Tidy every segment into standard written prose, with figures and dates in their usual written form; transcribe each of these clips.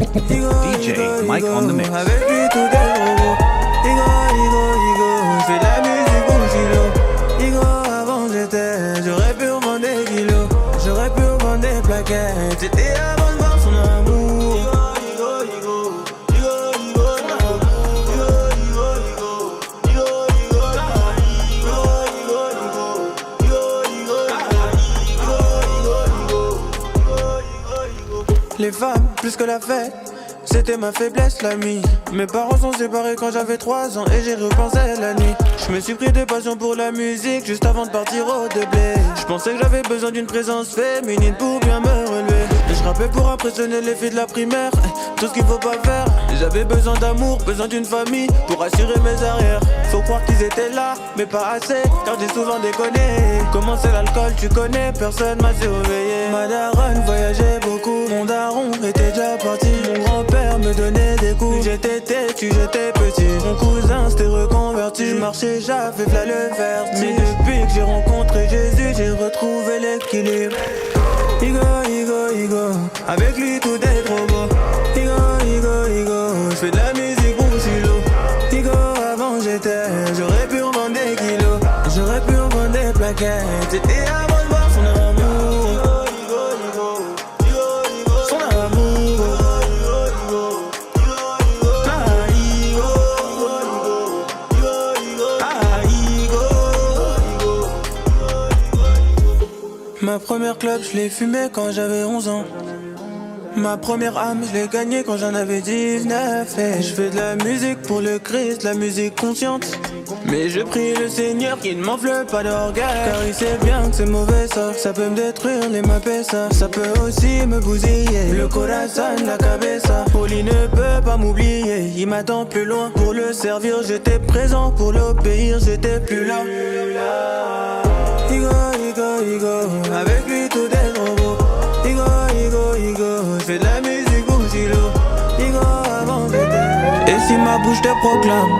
DJ Mike on the mix. Avec lui tout est robot. Igo, je fais de la musique pour Chilo. Igo, avant j'étais, j'aurais pu revendre des kilos. J'aurais pu revendre des plaquettes. C'était avant de voir son amour. Les femmes, plus que la fête, c'était ma faiblesse la nuit. Mes parents sont séparés quand j'avais 3 ans et j'ai repensé la nuit. Je me suis pris de passion pour la musique juste avant de partir au déblé. Je pensais que j'avais besoin d'une présence féminine pour bien me relever. Et je rappais pour impressionner les filles de la primaire, tout ce qu'il faut pas faire. J'avais besoin d'amour, besoin d'une famille pour assurer mes arrières. Faut croire qu'ils étaient là, mais pas assez, car j'ai souvent déconné. Comment c'est l'alcool, tu connais, personne m'a surveillé. Ma daronne voyageait beaucoup, mon daron était déjà parti. Mon grand-père me donnait des coups, j'étais têtu, j'étais petit. Mon cousin s'était reconverti, je marchais, j'avais v'là le vertige. Mais depuis que j'ai rencontré Jésus, j'ai retrouvé l'équilibre. Igo, avec lui tout est trop beau. Igo, je fais de la musique pour Chilo. Igo, avant j'étais, j'aurais pu en vendre des kilos. J'aurais pu en vendre des plaquettes. C'était avant de voir son amour. Son amour. Ma première clope, je l'ai fumée quand j'avais 11 ans. Ma première âme, je l'ai gagnée quand j'en avais 19. Et je fais de la musique pour le Christ, la musique consciente. Mais je prie le Seigneur qu'il ne m'enfle pas d'orgueil, car il sait bien que c'est mauvais ça peut me détruire les mapesa. Ça peut aussi me bousiller le corazon, la cabeza. Poli ne peut pas m'oublier, il m'attend plus loin. Pour le servir j'étais présent, pour l'obéir j'étais plus là. Igo, avec lui tout est trop beau. Igo, je fais de la musique pour Chilo. Igo, avant j'étais. Et si ma bouche te proclame,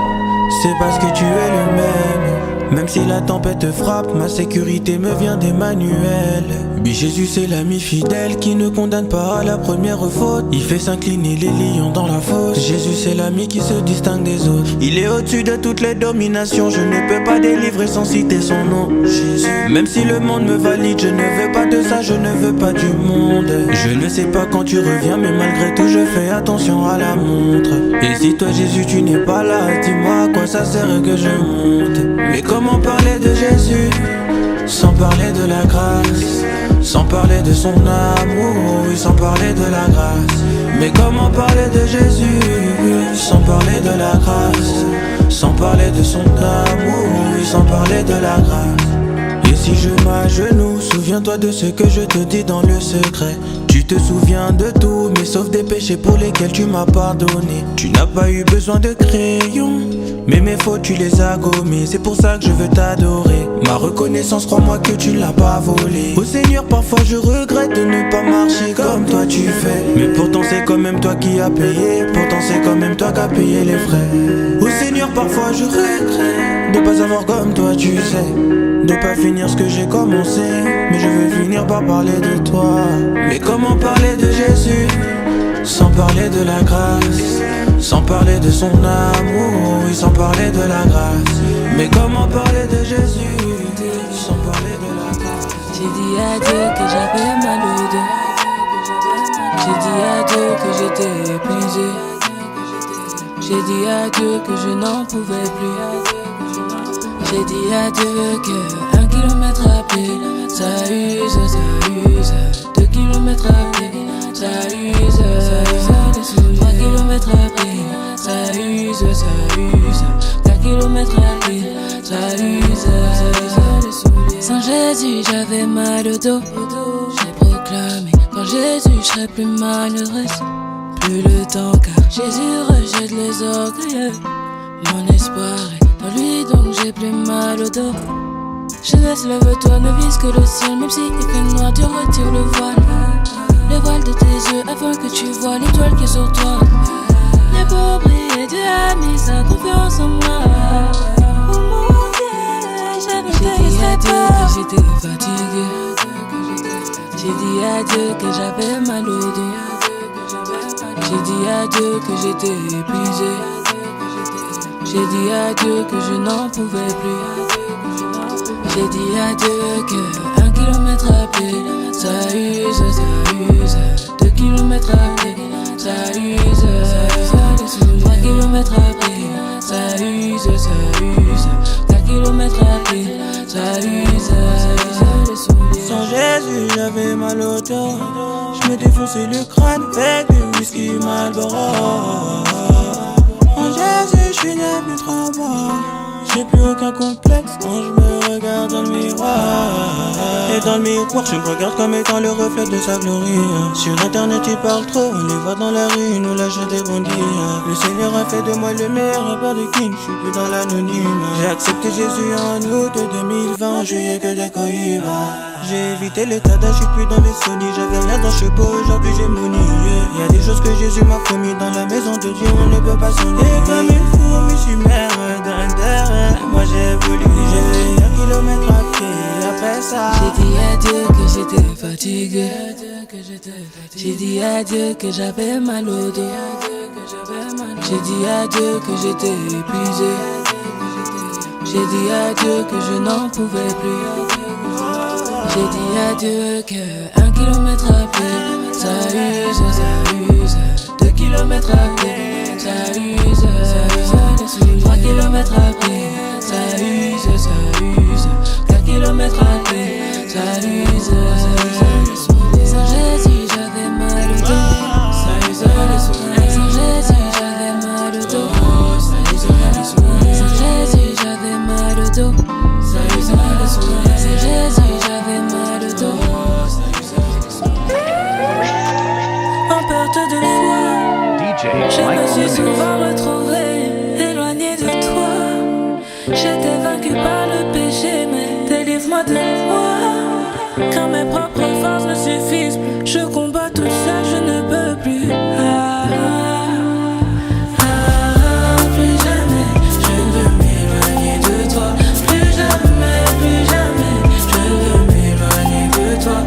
c'est parce que tu es le même. Même si la tempête te frappe, ma sécurité me vient d'Emmanuel. Oui, Jésus c'est l'ami fidèle qui ne condamne pas à la première faute. Il fait s'incliner les lions dans la fosse. Jésus c'est l'ami qui se distingue des autres. Il est au-dessus de toutes les dominations. Je ne peux pas délivrer sans citer son nom, Jésus. Même si le monde me valide, je ne veux pas de ça, je ne veux pas du monde. Je ne sais pas quand tu reviens, mais malgré tout je fais attention à la montre. Et si toi Jésus tu n'es pas là, dis-moi à quoi ça sert que je monte. Mais comment parler de Jésus sans parler de la grâce, sans parler de son amour, oui, sans parler de la grâce. Mais comment parler de Jésus sans parler de la grâce, sans parler de son amour, oui, sans parler de la grâce. Et si je m'agenouille, souviens-toi de ce que je te dis dans le secret. Tu te souviens de tout, mais sauf des péchés pour lesquels tu m'as pardonné. Tu n'as pas eu besoin de crayon, mais mes fautes tu les as gommées. C'est pour ça que je veux t'adorer. Ma reconnaissance, crois-moi que tu l'as pas volée. Au Seigneur, parfois je regrette de ne pas marcher comme toi tu fais. Mais pourtant c'est quand même toi qui as payé. Pourtant c'est quand même toi qui as payé les frais. Au Seigneur, parfois je regrette de pas avoir comme toi tu sais, de pas finir ce que j'ai commencé. Mais je veux finir par parler de toi. Mais comment parler de Jésus sans parler de la grâce, sans parler de son amour, oui, sans parler de la grâce. Mais comment parler de Jésus sans parler de la grâce? J'ai dit à Dieu que j'avais mal au dos. J'ai dit à Dieu que j'étais épuisé. J'ai dit à Dieu que je n'en pouvais plus. J'ai dit à Dieu que 1 kilomètre à pied, ça use. 2 kilomètres à pied, ça use. 3 kilomètres à pied, ça use. 4 kilomètres à pied, ça use. Sans Jésus j'avais mal au dos. J'ai proclamé qu'en Jésus je serais plus malheureuse. Plus le temps car Jésus rejette les orgueilleux. Mon espoir est dans lui donc j'ai plus mal au dos. Jeunesse lève-toi, ne vise que le ciel. Même si il fait noir, tu retires le voile de tes yeux afin que tu vois l'étoile qui est sur toi. Mais pour briller, Dieu a mis sa confiance en moi. Oh mon Dieu, je ne te laisserai pas. J'ai dit à Dieu que j'étais fatigué. J'ai dit à Dieu que j'avais mal au dos. J'ai dit adieu que j'étais épuisé. J'ai dit adieu que je n'en pouvais plus. J'ai dit adieu que 1 kilomètre à pied, ça use, ça use. 2 kilomètres à pied, ça use. 3 kilomètres à pied, ça use, ça use. 4 kilomètres à pied, ça use. Sans Jésus, j'avais mal au dos. Je me défonçais le crâne avec du whisky Marlboro. En Jésus, je suis devenu trop beau. J'ai plus aucun complexe quand je me regarde dans le miroir. Et dans le miroir, je me regarde comme étant le reflet de sa gloire. Sur internet, ils parlent trop, on les voit dans la rue, ils nous lâchent des bandits. Le Seigneur a fait de moi le meilleur rappeur de King, je suis plus dans l'anonyme. J'ai accepté Jésus en août 2020, en juillet que des Cohiba. J'ai évité le tada, je suis plus dans les Sony. J'avais rien dans ce beau, aujourd'hui j'ai mon nier. Y'a des choses que Jésus m'a promis dans la maison de Dieu, on ne peut pas s'en aller. Comme une fou, mais je suis mère d'un terrain. Moi j'ai voulu, j'ai fait 1 kilomètre à pied. Après ça, j'ai dit adieu que j'étais fatigué. J'ai dit adieu que j'avais mal au dos. J'ai dit adieu que j'étais épuisé. J'ai dit adieu que je n'en pouvais plus. J'ai dit adieu que 1 kilomètre à pied, ça use, ça use. 2 kilomètres à pied, ça use, ça use. 3 kilomètres à pied, ça use, ça use. 4 kilomètres à pied, ça use, ça use. Sans Jésus, j'avais mal au dos. Ça use, sans Jésus, j'avais mal au dos. Ça use, sans Jésus, j'avais mal au dos. Ça use, sans Jésus, j'avais mal au dos. En perte de foi, DJ je me Mike on suis the mix. souvent retrouvé éloigné de toi. J'étais vaincu par le péché, mais délivre-moi de moi. Quand mes propres forces ne suffisent plus, je combats tout seul, je ne peux plus. Plus jamais, je ne veux m'éloigner de toi. Plus jamais, je ne veux m'éloigner de toi.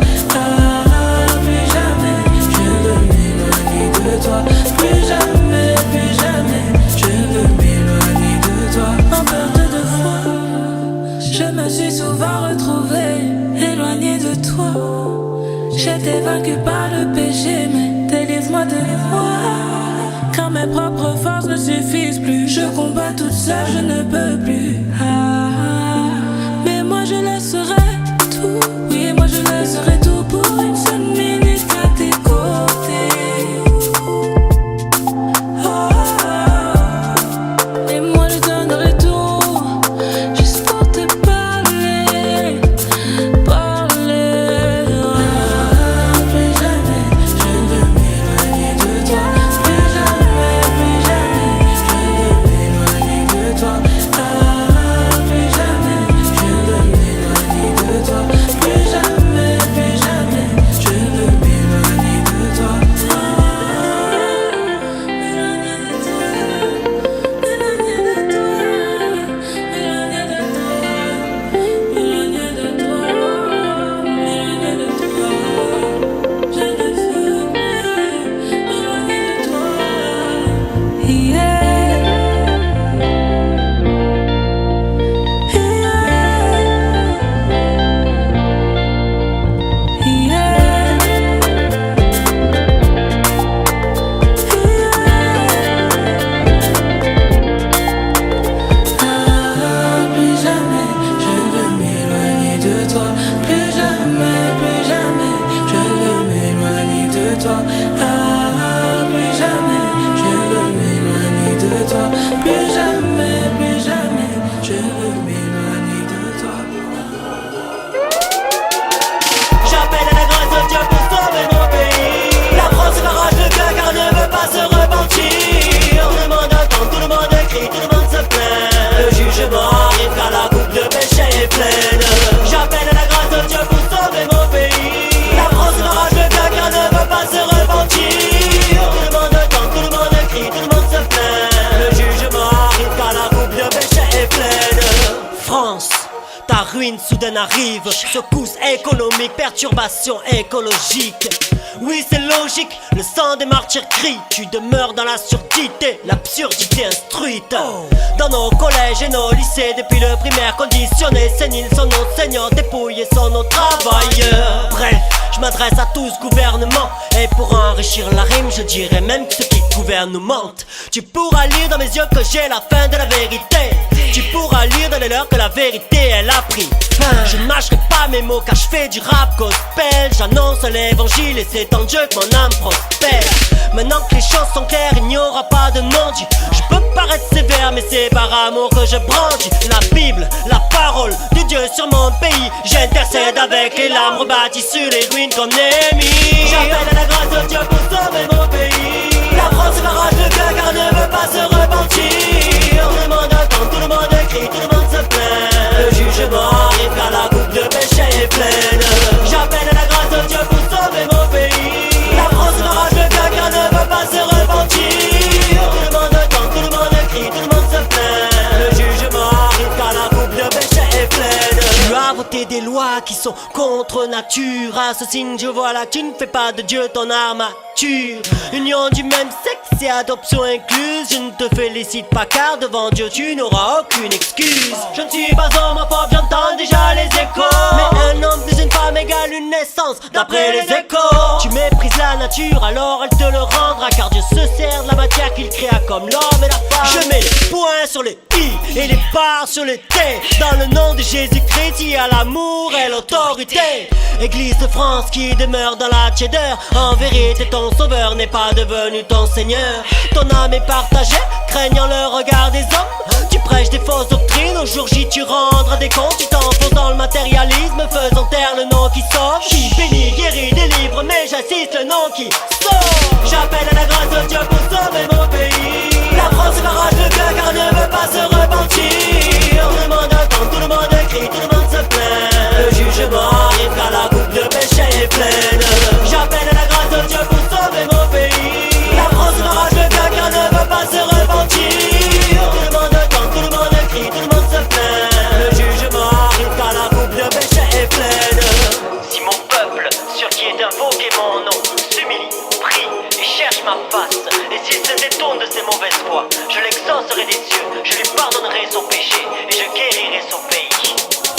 Plus jamais, je ne veux m'éloigner de toi. Plus jamais, je ne veux m'éloigner de toi. En perte de foi, je me suis souvent retrouvé éloigné de toi. J'étais vaincu par le péché, mais délivre-moi de moi. Quand mes propres forces ne suffisent plus, je combats toute seule, je ne peux plus. Mais moi je laisserai tout, oui moi je laisserai tout pour une seule minute à tes côtés. Et moi je donnerai tout, juste pour te parler, parler. Plus jamais, je ne veux m'éloigner de toi. Plus jamais, je ne veux m'éloigner de toi. ruine soudaine arrive. Secousse économique, perturbation écologique. Oui, c'est logique, le sang des martyrs crie. Tu demeures dans la surdité, l'absurdité instruite. Dans nos collèges et nos lycées, depuis le primaire conditionné, sénile son enseignant, dépouillé son nos travailleurs. Bref, je m'adresse à tous gouvernements, et pour enrichir la rime, je dirais même que ceux qui gouvernent nous mentent. Tu pourras lire dans mes yeux que j'ai la fin de la vérité. Tu pourras lire dans les leurs que la vérité elle a pris fin. Je ne mâcherai pas mes mots car je fais du rap gospel. J'annonce l'évangile et c'est en Dieu que mon âme prospère. Maintenant que les choses sont claires, il n'y aura pas de non-dit. Je peux paraître sévère mais c'est par amour que je brandis la Bible, la parole de Dieu sur mon pays. J'intercède avec les larmes rebâties sur les ruines comme Néhémie. J'appelle à la grâce de Dieu pour sauver mon pays. La France m'arrache le cœur car elle ne veut pas se repentir. Tout le monde attend, tout le monde crie, tout le monde se plaint. Le jugement arrive car la coupe de péché est pleine. J'appelle à la grâce de Dieu pour sauver mon pays. La France m'arrache le cœur car elle ne veut pas se repentir. Tout le monde attend, tout le monde crie, tout le monde se plaint. Le jugement arrive car la coupe de péché est pleine. Tu as voté des lois qui sont contre nature. À ce signe je vois là que tu ne fais pas de Dieu ton armature. Union du même sexe et adoption incluse. Je ne te félicite pas car devant Dieu tu n'auras aucune excuse. Je ne suis pas homophobe, j'entends déjà les échos. Mais un homme plus une femme égale une naissance d'après les échos. Tu méprises la nature alors elle te le rendra. Car Dieu se sert de la matière qu'il créa comme l'homme et la femme. Je mets les points sur les i et les barres sur les t. Dans le nom de Jésus-Christ il y a l'amour et l'autorité. Église de France qui demeure dans la tiédeur. En vérité ton sauveur n'est pas devenu ton seigneur. Ton âme est partagée, craignant le regard des hommes. Tu prêches des fausses doctrines, au jour J tu rendras des comptes. Tu t'enfonces dans le matérialisme, faisant taire le nom qui sauve. Qui bénit, guérit, délivre, mais j'assiste le nom qui sauve. J'appelle à la grâce de Dieu pour sauver mon pays. La France m'arrache le cœur car elle ne veut pas se repentir. Tout le monde attend, tout le monde crie, tout le monde se plaint. Le jugement arrive car la coupe de péché est pleine. J'appelle à la grâce de Dieu pour sauver mon pays. La France m'arrache le cœur car elle ne veut pas se repentir. Tout le monde attend, tout le monde crie, tout le monde se plaint. Le jugement arrive car la coupe de péché est pleine. Si mon peuple, sur qui est invoqué mon nom, s'humilie, prie et cherche ma face, et s'il se détourne de ses mauvaises voies, je l'exaucerai des cieux, je lui pardonnerai son péché et je guérirai son pays.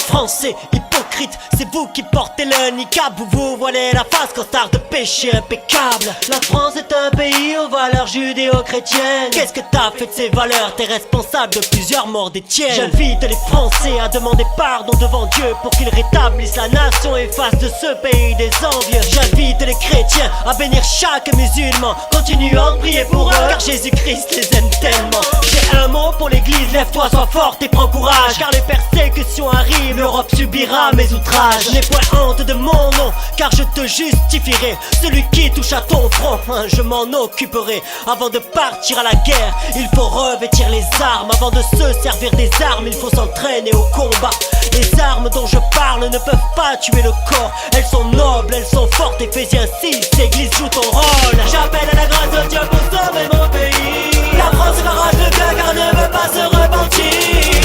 Français, hypocrite, c'est vous qui portez le niqab. Vous vous voilez la face, costard de péché impeccable. La France est un pays aux valeurs judéo-chrétiennes. Qu'est-ce que t'as fait de ces valeurs? T'es responsable de plusieurs morts des tiennes. J'invite les Français à demander pardon devant Dieu pour qu'il rétablisse la nation et fasse de ce pays des envieux. J'invite les chrétiens à bénir chaque musulman, continuant de prier pour eux car Jésus-Christ les aime tellement. J'ai un mot pour l'église, lève-toi, sois forte et prends courage, car les persécutions arrivent, l'Europe subira mes outrages. N'aie point honte de mon nom, car je te justifierai. Celui qui touche à ton front, je m'en occuperai. Avant de partir à la guerre, il faut revêtir les armes. Avant de se servir des armes, il faut s'entraîner au combat. Les armes dont je parle ne peuvent pas tuer le corps. Elles sont nobles, elles sont fortes. Éphésiens 6, l'église joue ton rôle. J'appelle à la grâce de Dieu pour sauver mon pays. La France m'arrache le cœur car elle ne veut pas se repentir.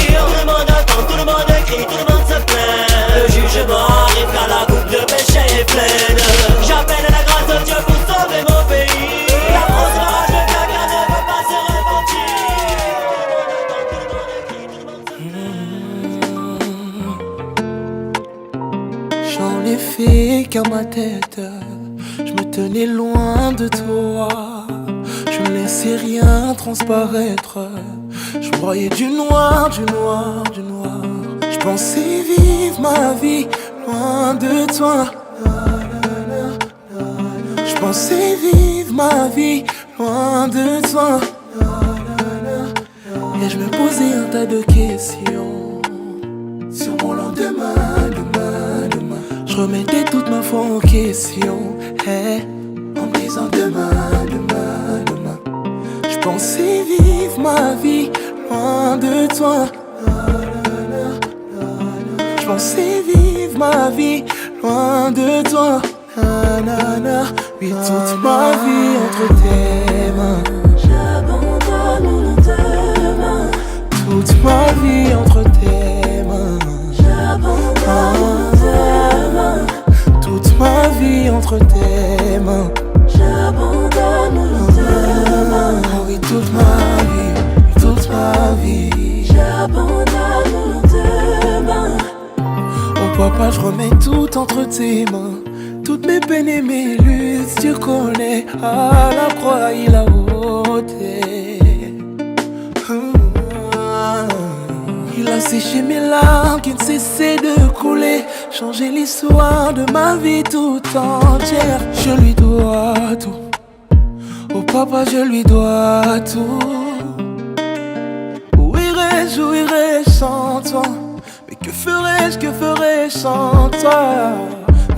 Tout le monde attend, tout le monde crie, tout le monde se plaint. Le jugement arrive car la coupe de péché est pleine. J'appelle à la grâce de Dieu pour sauver mon pays. La France m'arrache le cœur car elle ne veut pas se repentir. J'en ai fait qu'à ma tête, je me tenais loin de toi. Je ne laissais rien transparaître. Je voyais du noir, du noir, du noir. Je pensais vivre ma vie loin de toi. Je pensais vivre ma vie loin de toi. Et je me posais un tas de questions sur mon lendemain, demain, demain. Je remettais toute ma foi en question, hey, en me disant demain, demain, demain. Je pensais vivre ma vie loin de toi. Je pensais vivre ma vie loin de toi. Oui, toute ma vie entre tes mains. J'abandonne demain. Toute ma vie entre tes mains. J'abandonne. je remets tout entre tes mains. Toutes mes peines et mes luttes, tu connais. À la croix, il a ôté. Il a séché mes larmes qui ne cessaient de couler. Changé l'histoire de ma vie tout entière. Je lui dois tout. Oh papa, je lui dois tout. Où irais-je sans toi? Mais que ferais-je sans toi?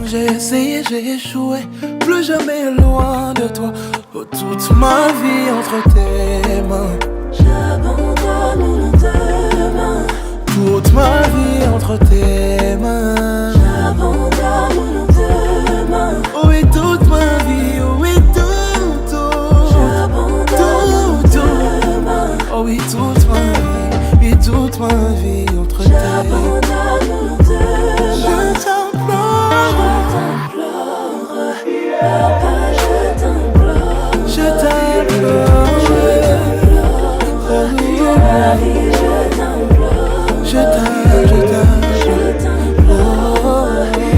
J'ai essayé, j'ai échoué, plus jamais loin de toi. Oh, toute ma vie entre tes mains. J'abandonne le demain. Toute ma vie entre tes mains. J'abandonne le demain. Oh oui, toute ma vie, oh oui, tout. J'abandonne le demain. Oh oui, toute ma vie entre tes mains. J'abandonne le demain. Je t'implore, papa, je t'implore. je t'implore. Ma vie, je t'implore. Je t'implore.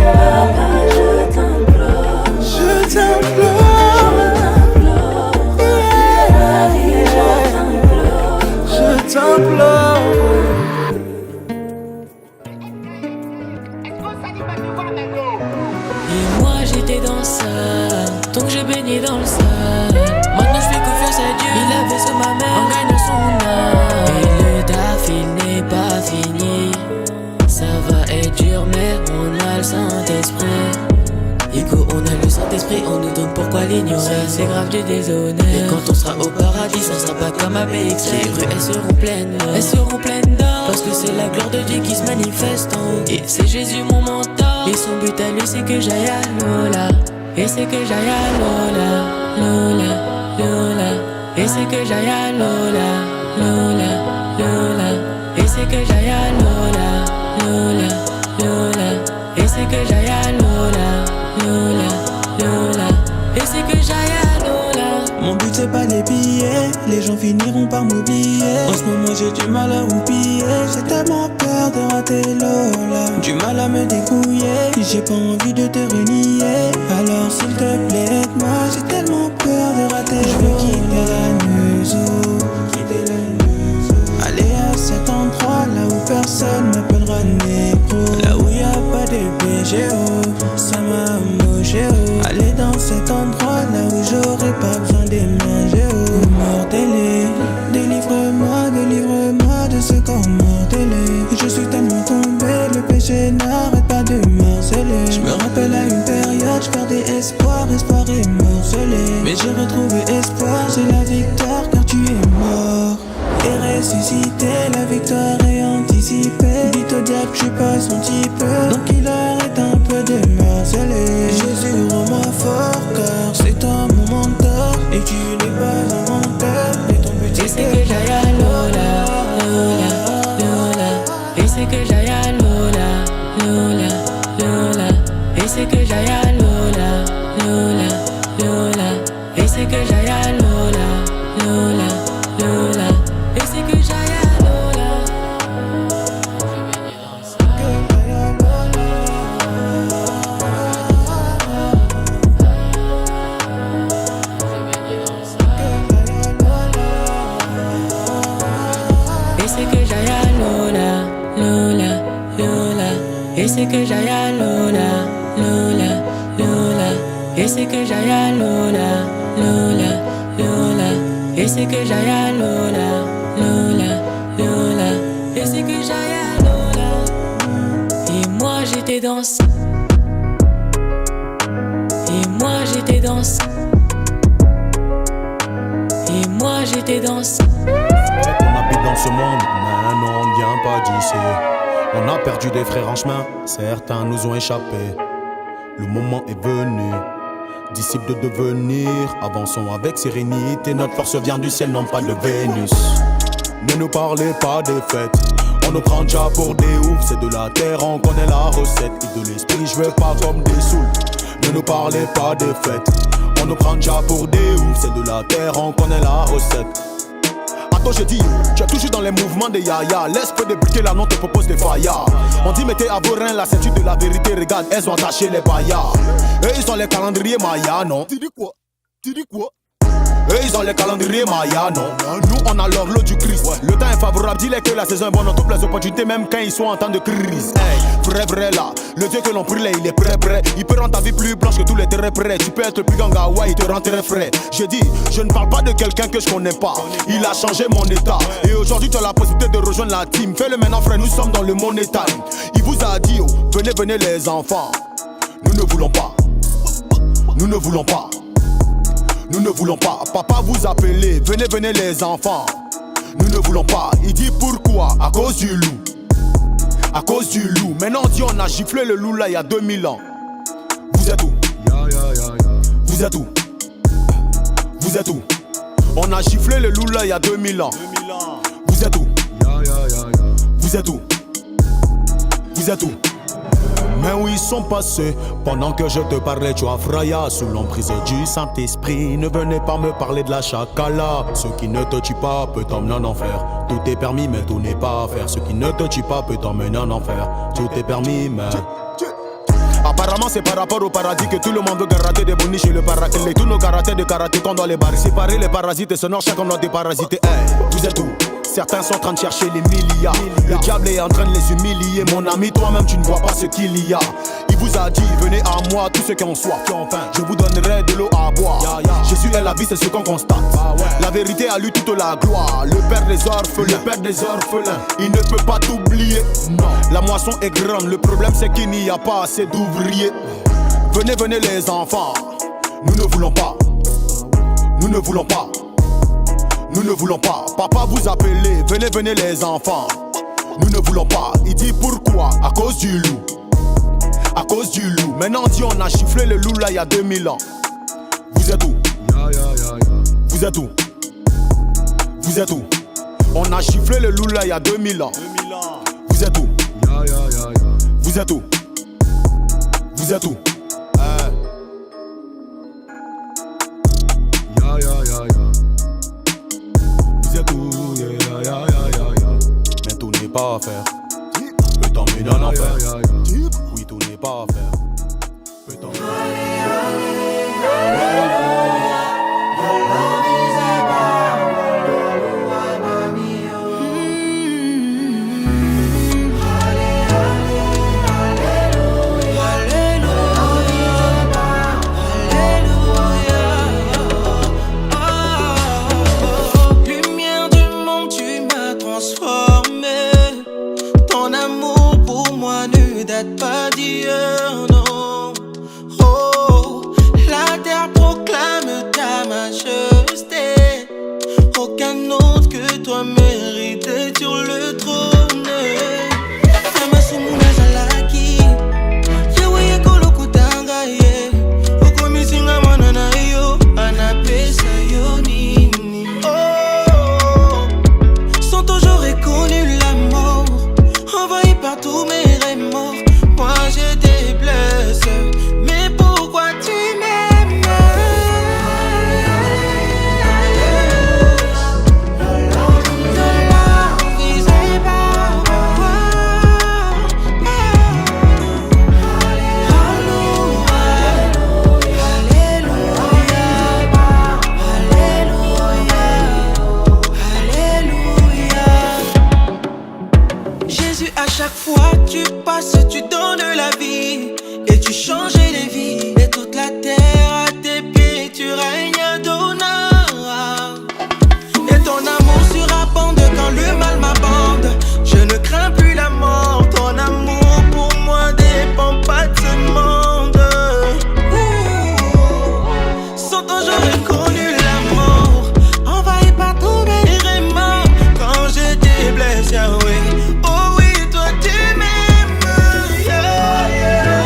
Papa, je t'implore. Je t'implore. Ma vie, je t'implore. Je t'implore. Et moi j'étais dans ça, donc je baignais dans le sale. Maintenant je fais confiance à Dieu, il a baissé ma mère en gagnant son âme. Et le taf il n'est pas fini, ça va être dur mais on a le Saint-Esprit. Ico, on a le Saint-Esprit, on nous donne pourquoi l'ignorer. C'est grave du déshonneur. Et quand on sera au paradis, ça sera pas comme à BX. Les rues elles seront pleines d'or, parce que c'est la gloire de Dieu qui se manifeste en haut. Et c'est Jésus mon mentor. Et son but à lui c'est que j'aille à Lola. Et c'est que j'aille à Lola, Lola, Lola. Et c'est que j'aille à Lola, Lola, Lola. Et c'est que j'aille à Lola, Lola, Lola. Et c'est que j'aille à Lola, Lola, Lola. Et c'est que j'aille à Lola. Mon but c'est pas les billets, les gens finiront par m'oublier. En ce moment j'ai du mal à oublier. J'ai tellement peur de rater Lola, du mal à me débrouiller. J'ai pas envie de te renier, alors s'il te plaît moi j'ai tellement peur de rater. Je veux quitter la maison, aller à cet endroit là où personne m'appellera négro, là où y a pas de BGO, ça m'a mangé. Aller dans cet endroit là où j'aurais pas besoin des mains géo. Mortellé, délivre-moi de ce corps mortellé. Je suis tellement tombé, le péché n'arrête pas de m'harceler. Je me rappelle à une période, je perdais espoir est morcelé. Mais j'ai retrouvé espoir, c'est la victoire car tu es mort et ressuscité, la victoire est anticipée. Dites au diable que je suis pas son type, donc il arrête un peu de m'harceler. Jésus rends-moi fort car c'est toi mon mentor, et tu n'es pas un menteur, et ton but Et c'est que j'aille à Lola, Lola, Lola. Et c'est que j'aille à Lola, Lola, Lola. Et c'est que j'aille à Lola, Lola, Lola. Et c'est que j'aille à Lola, Lola, Lola. Et c'est que j'aille à Lola. Et c'est que j'aille à Lola, Lola, Lola. Et c'est que j'aille à Lola, Lola, Lola. Et c'est que j'aille à Lola, Lola, Lola. Et c'est que j'aille à Lola, Lola, Lola. Et c'est que j'aille à Lola. Et moi j'étais dans ça. Et moi j'étais dans ça. Et moi j'étais dans ça. On habite dans ce monde, mais non, on vient pas d'ici. On a perdu des frères en chemin, certains nous ont échappé. Le moment est venu, disciples de devenir. Avançons avec sérénité, notre force vient du ciel, non pas de Vénus. Ne nous parlez pas des fêtes, on nous prend déjà pour des oufs. C'est de la terre, on connaît la recette. Et de l'esprit, je veux pas comme des sous. Ne nous parlez pas des fêtes, on nous prend déjà pour des oufs. C'est de la terre, on connaît la recette. Toto j'ai dit, tu es toujours dans les mouvements des yaya. Laisse peu débuter la non te propose des faillas. On dit mettez à vos reins la ceinture de la vérité. Regarde, elles ont attaché les paillas. Et ils ont les calendriers Maya, non? Tu dis quoi? Tu dis quoi? Eux ils ont les calendriers Maya, non? Nous on a l'horloge du Christ. Le temps est favorable, dis-les que la saison est bonne. On trouve les opportunités même quand ils sont en temps de crise. Hey, vrai là, le Dieu que l'on prie là, il est prêt. Il peut rendre ta vie plus blanche que tous les terrains prêts. Tu peux être plus ganga, ouais, il te rend très frais. J'ai dit, je ne parle pas de quelqu'un que je connais pas. Il a changé mon état. Et aujourd'hui tu as la possibilité de rejoindre la team. Fais-le maintenant frère, nous sommes dans le money time. Il vous a dit, oh, venez les enfants. Nous ne voulons pas. Nous ne voulons pas. Nous ne voulons pas, papa vous appelez, venez les enfants. Nous ne voulons pas, il dit pourquoi? À cause du loup. À cause du loup. Maintenant on dit on a giflé le loup là il y a 2000 ans. Vous êtes où? Vous êtes où? Vous êtes où? On a giflé le loup là il y a 2000 ans. Vous êtes où? Vous êtes où? Vous êtes où? Mais où ils sont passés? Pendant que je te parlais, tu as fraya sous l'emprise du Saint-Esprit. Ne venez pas me parler de la chakala. Ce qui ne te tue pas peut t'emmener en enfer. Tout est permis, mais tout n'est pas à faire. Ce qui ne te tue pas peut t'emmener en enfer. Tout est permis, mais... Apparemment c'est par rapport au paradis que tout le monde veut garder des bonnies chez le paraclet. Tous nos karatés de karaté qu'on doit les barrer. Séparer les parasites et sonore chacun doit déparasiter. Hey, vous êtes où? Certains sont en train de chercher les milliards. Le diable est en train de les humilier. Mon ami, toi-même tu ne vois pas ce qu'il y a. Il vous a dit, venez à moi, tous ceux qui ont soif. Je vous donnerai de l'eau à boire. Jésus est la vie, c'est ce qu'on constate. La vérité a lui toute la gloire. Le père des orphelins, il ne peut pas t'oublier. La moisson est grande, le problème c'est qu'il n'y a pas assez d'ouvriers. Venez les enfants. Nous ne voulons pas. Nous ne voulons pas. Nous ne voulons pas, papa vous appelez, venez les enfants. Nous ne voulons pas, il dit pourquoi? À cause du loup. À cause du loup. Maintenant on dit on a chifflé le loup là il y a 2000 ans. Vous êtes où? Vous êtes où? Vous êtes où? On a chifflé le loup là il y a 2000 ans. Vous êtes où? Vous êtes où? Vous êtes où? Vous êtes où? Mais tout n'est pas à faire. Peut t'emmener en enfer. Oui, tout n'est pas à faire. Peut t'emmener. Pas d'hier, non. Oh, la terre proclame ta majesté. Aucun autre que toi méritait sur le trône. Tamasumuna Zalaki, Yawe Kolokutanga, ye. Okomisinga manana yo, anapesa yo nini. Oh, sans toujours reconnu la mort, envahi par tous mes remords. Moi je te blesse, mais pourquoi tu m'aimes? Jésus, à chaque fois tu passes, tu donnes la vie et tu changes les vies. Et toute la terre à tes pieds, tu règnes d'honneur. Et ton amour surabonde quand le mal m'aborde. Je ne crains plus la mort. Ton amour pour moi dépend pas de ce monde. Sans toujours reconnu la mort, envahi par tous mes remords. Quand je te blesse, Yahweh. Oh oui, toi tu m'aimes. Yeah, yeah, yeah.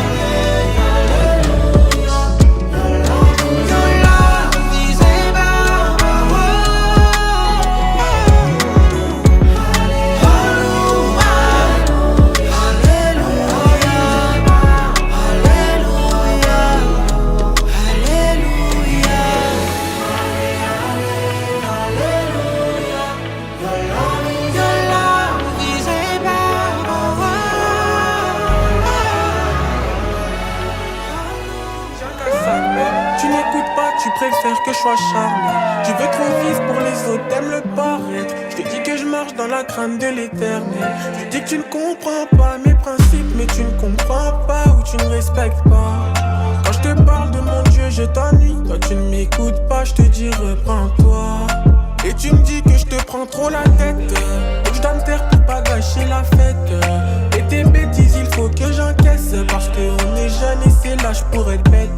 choix charmé. Tu veux trop vivre pour les autres, t'aimes le paraître. Je te dis que je marche dans la crainte de l'éternel. Tu dis que tu ne comprends pas mes principes, mais tu ne comprends pas ou tu ne respectes pas. Quand je te parle de mon Dieu, je t'ennuie. Toi tu ne m'écoutes pas, je te dis reprends-toi. Et tu me dis que je te prends trop la tête, que je dois me taire pour pas gâcher la fête. Et tes bêtises il faut que j'encaisse, parce qu'on est jeune et c'est l'âge pour être bête.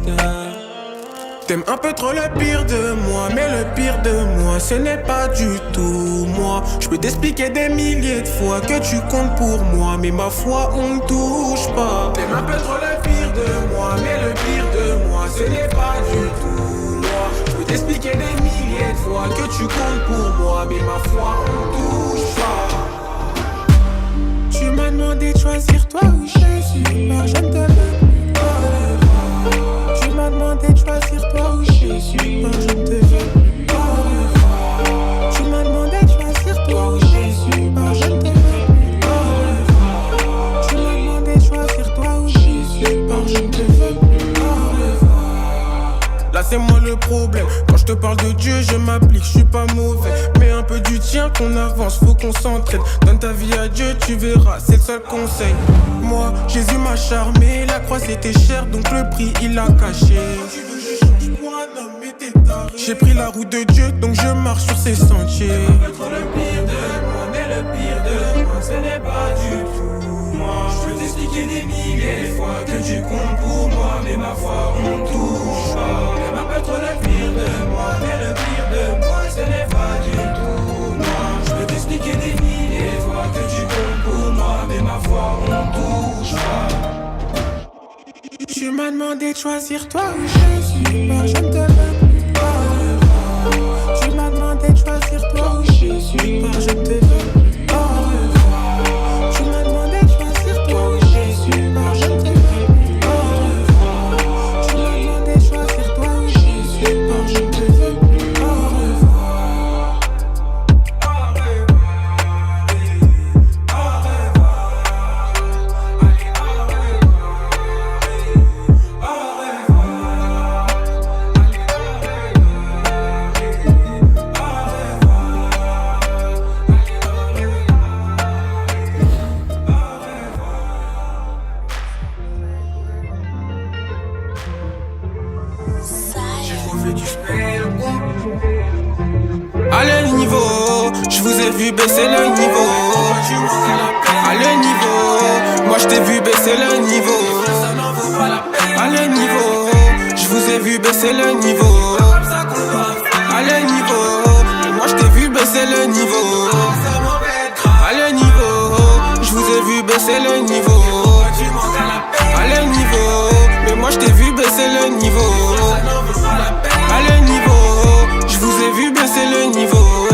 T'aimes un peu trop le pire de moi, mais le pire de moi ce n'est pas du tout moi. Je peux t'expliquer des milliers de fois que tu comptes pour moi, mais ma foi on ne touche pas. T'aimes un peu trop le pire de moi, mais le pire de moi ce n'est pas du tout moi. Je peux t'expliquer des milliers de fois que tu comptes pour moi, mais ma foi on ne touche pas. Tu m'as demandé de choisir toi ou Jésus, moi je ne te veux plus. Tu m'as demandé de choisir toi ou Jésus, moi je ne te veux plus. Tu m'as demandé de choisir toi ou Jésus, moi je ne te veux plus. Tu m'as demandé de choisir toi ou Jésus, moi je ne te veux plus. Là c'est moi le problème, quand je te parle de Dieu je m'applique, je suis pas mauvais. Mais un peu du tien qu'on avance, faut qu'on s'entraîne. Donne ta vie à Dieu, tu verras, c'est le seul conseil. Moi, Jésus m'a charmé, la croix c'était cher, donc le prix il l'a caché. J'ai pris la route de Dieu, donc je marche sur ses sentiers. Un peu trop le pire de moi, mais le pire de moi, ce n'est pas du tout moi. Je peux t'expliquer des milliers de fois que tu comptes pour moi, mais ma foi on ne touche pas. T'aimes un peu trop le pire de moi, mais le pire de moi, ce n'est pas du tout moi. Je peux t'expliquer des milliers de fois que tu comptes pour moi, mais ma foi on ne touche pas. Tu m'as demandé de choisir toi ou Jésus, moi je ne te veux plus. Tu m'as demandé de choisir toi ou Jésus, moi je ne te veux plus. Tu m'as demandé de choisir toi ou Jésus, moi je ne te veux plus. Tu m'as demandé de choisir toi ou Jésus, moi je ne te veux plus. Allez le niveau, je vous ai vu baisser le niveau. Allez niveau, moi je t'ai vu baisser le niveau. Allez niveau, je vous ai vu baisser le niveau. Allez niveau, moi je t'ai vu baisser le niveau. Allez niveau, je vous ai vu baisser le niveau. Allez niveau, mais moi je t'ai vu baisser le niveau. Allez niveau, je vous ai vu baisser le niveau.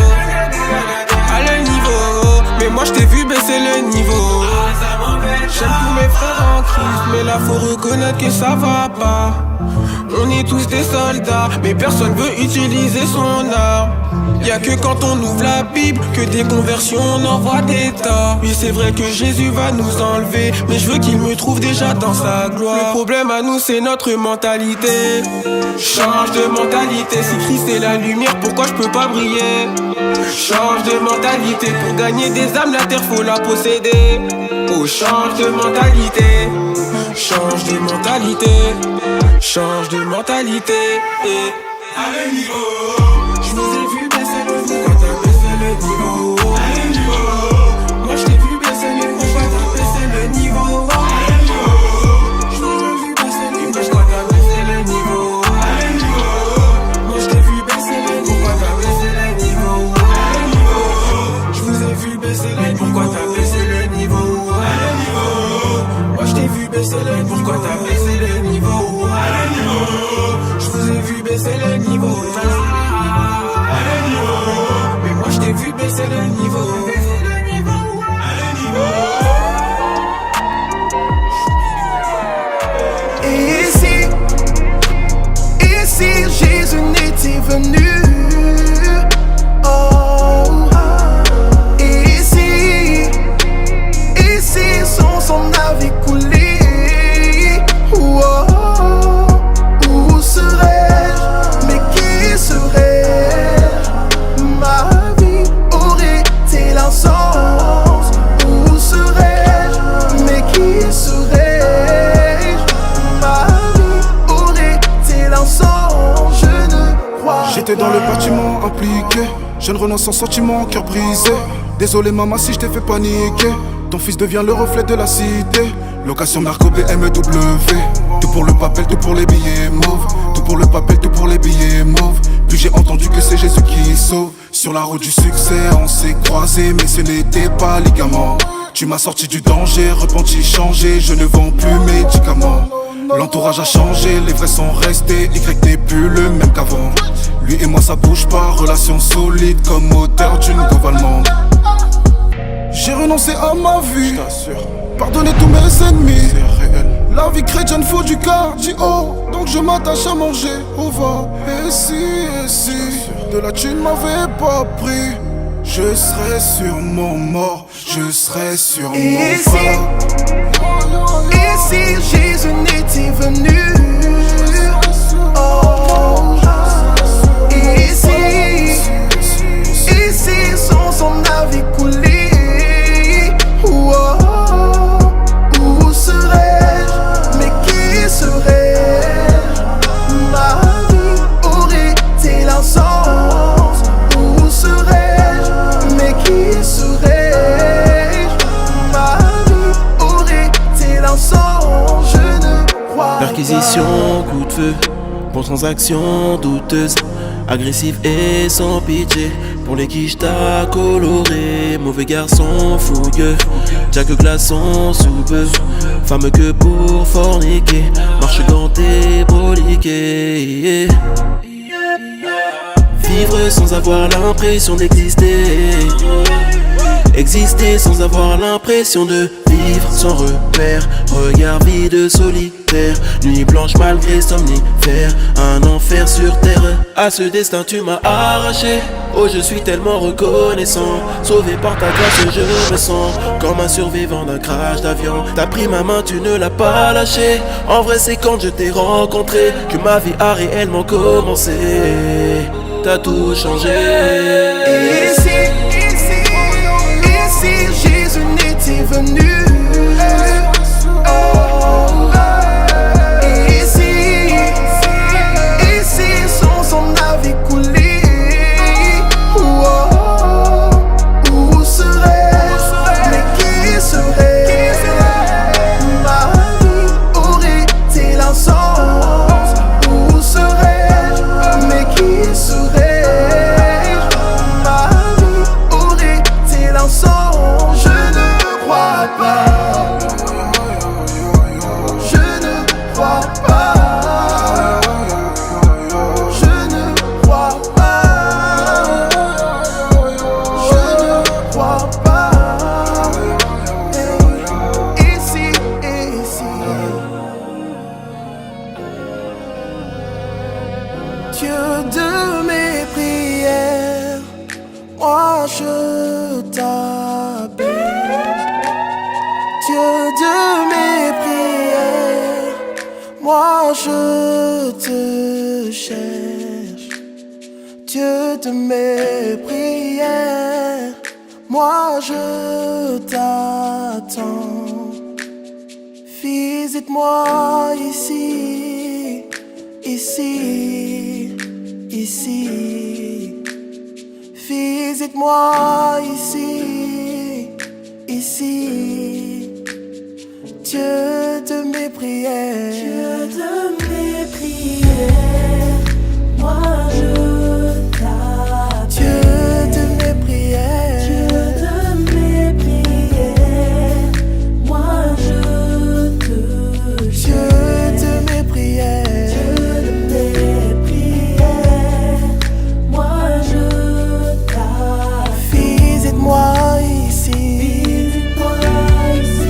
Allez niveau, mais moi je t'ai vu baisser le niveau. J'aime tous mes frères en crise, mais là faut reconnaître que ça va pas. On est tous des soldats, mais personne veut utiliser son arme. Y'a que quand on ouvre la Bible que des conversions on en voit des tas. Oui c'est vrai que Jésus va nous enlever, mais je veux qu'il me trouve déjà dans sa gloire. Le problème à nous c'est notre mentalité. Change de mentalité, si Christ est la lumière, pourquoi je peux pas briller? Change de mentalité, pour gagner des âmes la terre faut la posséder. Oh change de mentalité, change de mentalité, change de mentalité. Allez niveau, je vous ai vu baisser le niveau quand t'as baissé le niveau. Allez niveau, moi je t'ai vu baisser le niveau quand t'as baissé le niveau. Allez niveau, je vous ai vu baisser le niveau quand t'as baissé le niveau. Allez niveau, moi je t'ai vu baisser le niveau quand t'as baissé le niveau. Allez niveau, je vous ai vu baisser le niveau quand t'as baissé le niveau. Allez niveau, moi je t'ai vu baisser le niveau quand t'as baissé le niveau. Allez niveau, je vous ai vu baisser le niveau. Mais moi je t'ai vu baisser le niveau. Et si Jésus n'était venu? Oh, et si son sang avait coulé? Oh, où serais-je? Mais qui serais-je? Je ne renonce sans sentiment, cœur brisé. Désolé maman si je t'ai fait paniquer. Ton fils devient le reflet de la cité. Location Marco BMW. Tout pour le papel, tout pour les billets mauves. Tout pour le papel, tout pour les billets mauves. Puis j'ai entendu que c'est Jésus qui sauve. Sur la route du succès, on s'est croisés, mais ce n'était pas ligament. Tu m'as sorti du danger, repenti, changé. Je ne vends plus médicaments. L'entourage a changé, les vrais sont restés. Y n'est plus le même qu'avant. Lui et moi ça bouge pas, relation solide comme moteur d'une Gove allemande. J'ai renoncé à ma vie, pardonner tous mes ennemis. La vie chrétienne faut du cardio, donc je m'attache à manger au va. Et si de la thune m'avait pas pris, je serais sûrement mort, je serais sûrement mort. Et si Jésus n'était venu, oh, et si son sang avait coulé, oh, où serais-je, mais qui serais-je? Ma vie aurait-elle un sens? Où serais-je, mais qui serais-je? Ma vie aurait-elle un sens? Je ne crois pas. Perquisition, coup de feu, pour transactions douteuses, agressif et sans pitié. Pour les quiches t'as coloré, mauvais garçon fougueux, Jack glaçon sous peu, femme que pour forniquer, marche gantée, broliquée. Vivre sans avoir l'impression d'exister, exister sans avoir l'impression de vivre sans repère, regard vide solitaire, nuit blanche malgré somnifère, un enfer sur terre. À ce destin tu m'as arraché, oh je suis tellement reconnaissant, sauvé par ta grâce je me sens comme un survivant d'un crash d'avion. T'as pris ma main, tu ne l'as pas lâché, en vrai c'est quand je t'ai rencontré que ma vie a réellement commencé. T'as tout changé. Et si Jésus n'était venu, oh, et si son sang avait coulé, oh, où serais-je, mais qui serais-je? Ma vie aurait-elle un sens? Où serais-je, mais qui serais-je? Ma vie aurait-elle un sens? Je ne crois pas. Je ne crois pas. Je ne crois pas. Je ne crois pas. Et si Dieu de mes prières, moi je t'appelle. Dieu de mes prières, moi je te cherche. Dieu de mes prières, moi je t'attends. Visite-moi ici, ici, ici. Visite-moi ici, ici. Dieu de mes prières, Dieu de mes prières, moi je t'appelle. Dieu de mes prières, Dieu de mes prières, moi je te cherche. Dieu de mes prières, Dieu de mes prières, moi je t'appelle. Visite-moi ici. Visite-moi ici.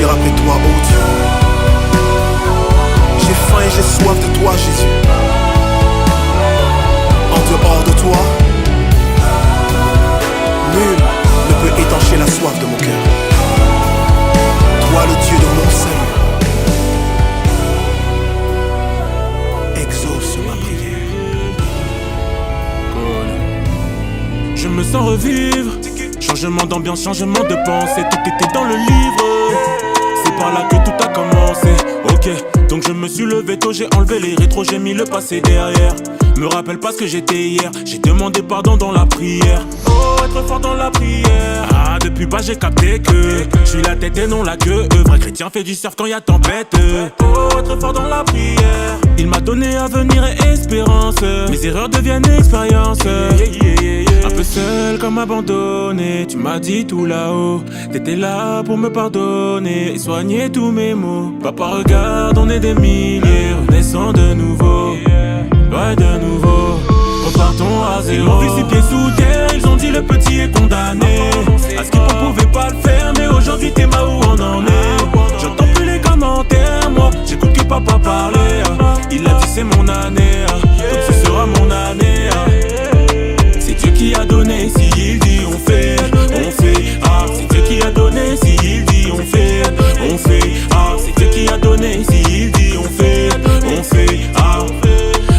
venir après toi, oh Dieu. J'ai faim et j'ai soif de toi, Jésus. En dehors de toi, nul ne peut étancher la soif de mon cœur. Toi, le Dieu de mon salut, exauce ma prière. Je me sens revivre. Changement d'ambiance, changement de pensée. Tout était dans le livre. C'est par là que tout a commencé. Ok, donc je me suis levé tôt, j'ai enlevé les rétros, j'ai mis le passé derrière. Me rappelle pas ce que j'étais hier. J'ai demandé pardon dans la prière. Oh, être fort dans la prière. Ah, depuis bas j'ai capté que je suis la tête et non la queue. Vrai chrétien fait du surf quand y a tempête. Oh, être fort dans la prière. Il m'a donné avenir et espérance. Mes erreurs deviennent expérience. Un peu seul comme abandonné. Tu m'as dit tout là-haut. T'étais là pour me pardonner et soigner tous mes maux. Papa regarde, on est des milliers. Renaissons de nouveau. Ouais, de nouveau, repartons à zéro. Ils m'ont vu 6 pieds sous terre, ils ont dit le petit est condamné. À ce qu'ils ne pouvaient pas le faire, mais aujourd'hui t'es ma où on en est. J'entends plus les commentaires, moi, j'écoute que papa parler. Il a dit c'est mon année, donc ce sera mon année. C'est Dieu qui a donné, si il dit on fait, on fait. Ah, c'est Dieu qui a donné, si il dit on fait, on fait. Ah, c'est Dieu qui a donné, si il dit on fait, on fait. Ah,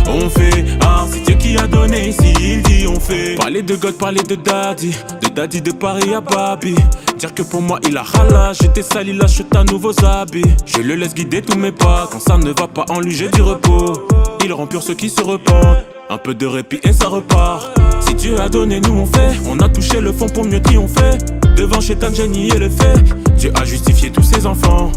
on fait, ah, c'est Dieu qui a donné, si il dit on fait. Parler de God, parler de Daddy de Paris à Babi. Dire que pour moi il a rala, j'étais sale, il achète à nouveaux habits. Je le laisse guider tous mes pas, quand ça ne va pas en lui j'ai du repos. Il rend pur ceux qui se repentent, un peu de répit et ça repart. Si Dieu a donné, nous on fait, on a touché le fond pour mieux triompher. Devant Chétan, j'ai nié le fait, Dieu a justifié tous ses enfants.